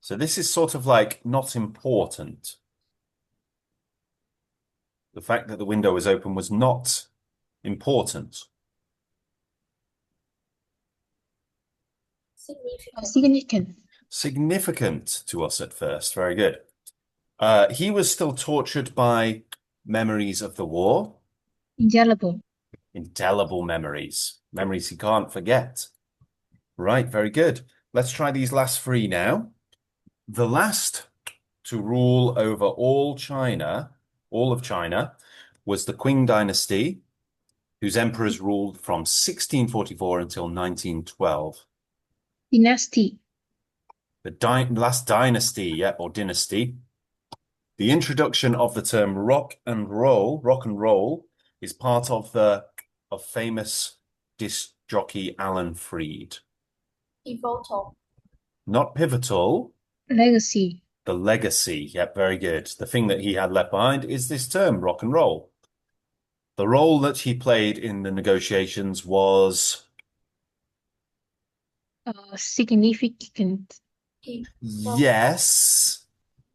So this is sort of like not important. The fact that the window was open was not important. Significant. Significant. Significant to us at first. Very good. He was still tortured by memories of the war. Indelible. Indelible memories. Memories he can't forget. Right, very good. Let's try these last three now. The last to rule over all of China, was the Qing dynasty, whose emperors ruled from 1644 until 1912. Dynasty. The last dynasty, yeah, or dynasty. The introduction of the term rock and roll, is part of famous disc jockey Alan Freed. Pivotal. Not pivotal. Legacy. The legacy. Yep, very good. The thing that he had left behind is this term, rock and roll. The role that he played in the negotiations was Significant. yes,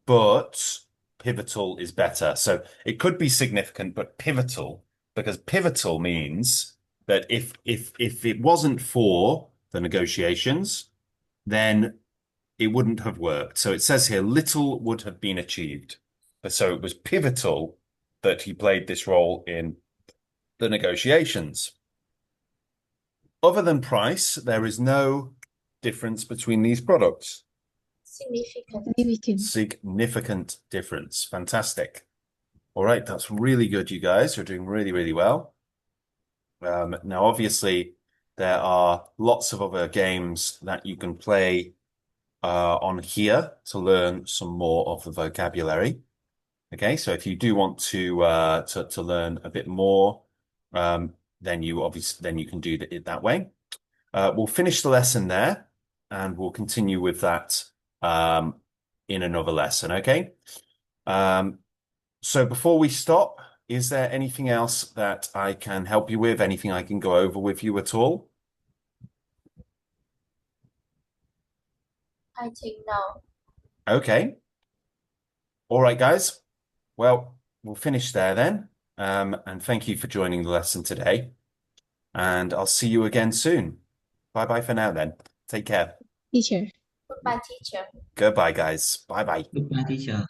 but pivotal is better. So it could be significant, but pivotal, because pivotal means that if it wasn't for the negotiations, then it wouldn't have worked. So it says here, little would have been achieved. So it was pivotal that he played this role in the negotiations. Other than price, there is no difference between these products. Significant. Significant difference. Fantastic. All right, that's really good, you guys. You're doing really, really well. Now, obviously, there are lots of other games that you can play on here to learn some more of the vocabulary. Okay, so if you do want to learn a bit more, then you can do it that way. We'll finish the lesson there, and we'll continue with that in another lesson. Okay. So before we stop, is there anything else that I can help you with? Anything I can go over with you at all? I think no. Okay. All right, guys. Well, we'll finish there then. And thank you for joining the lesson today. And I'll see you again soon. Bye-bye for now then. Take care. Teacher. Goodbye, teacher. Goodbye, guys. Bye-bye. Goodbye, teacher.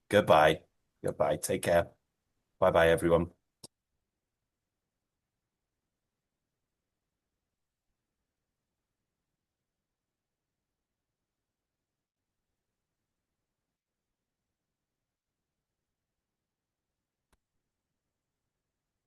Goodbye. Goodbye. Take care. Bye-bye, everyone.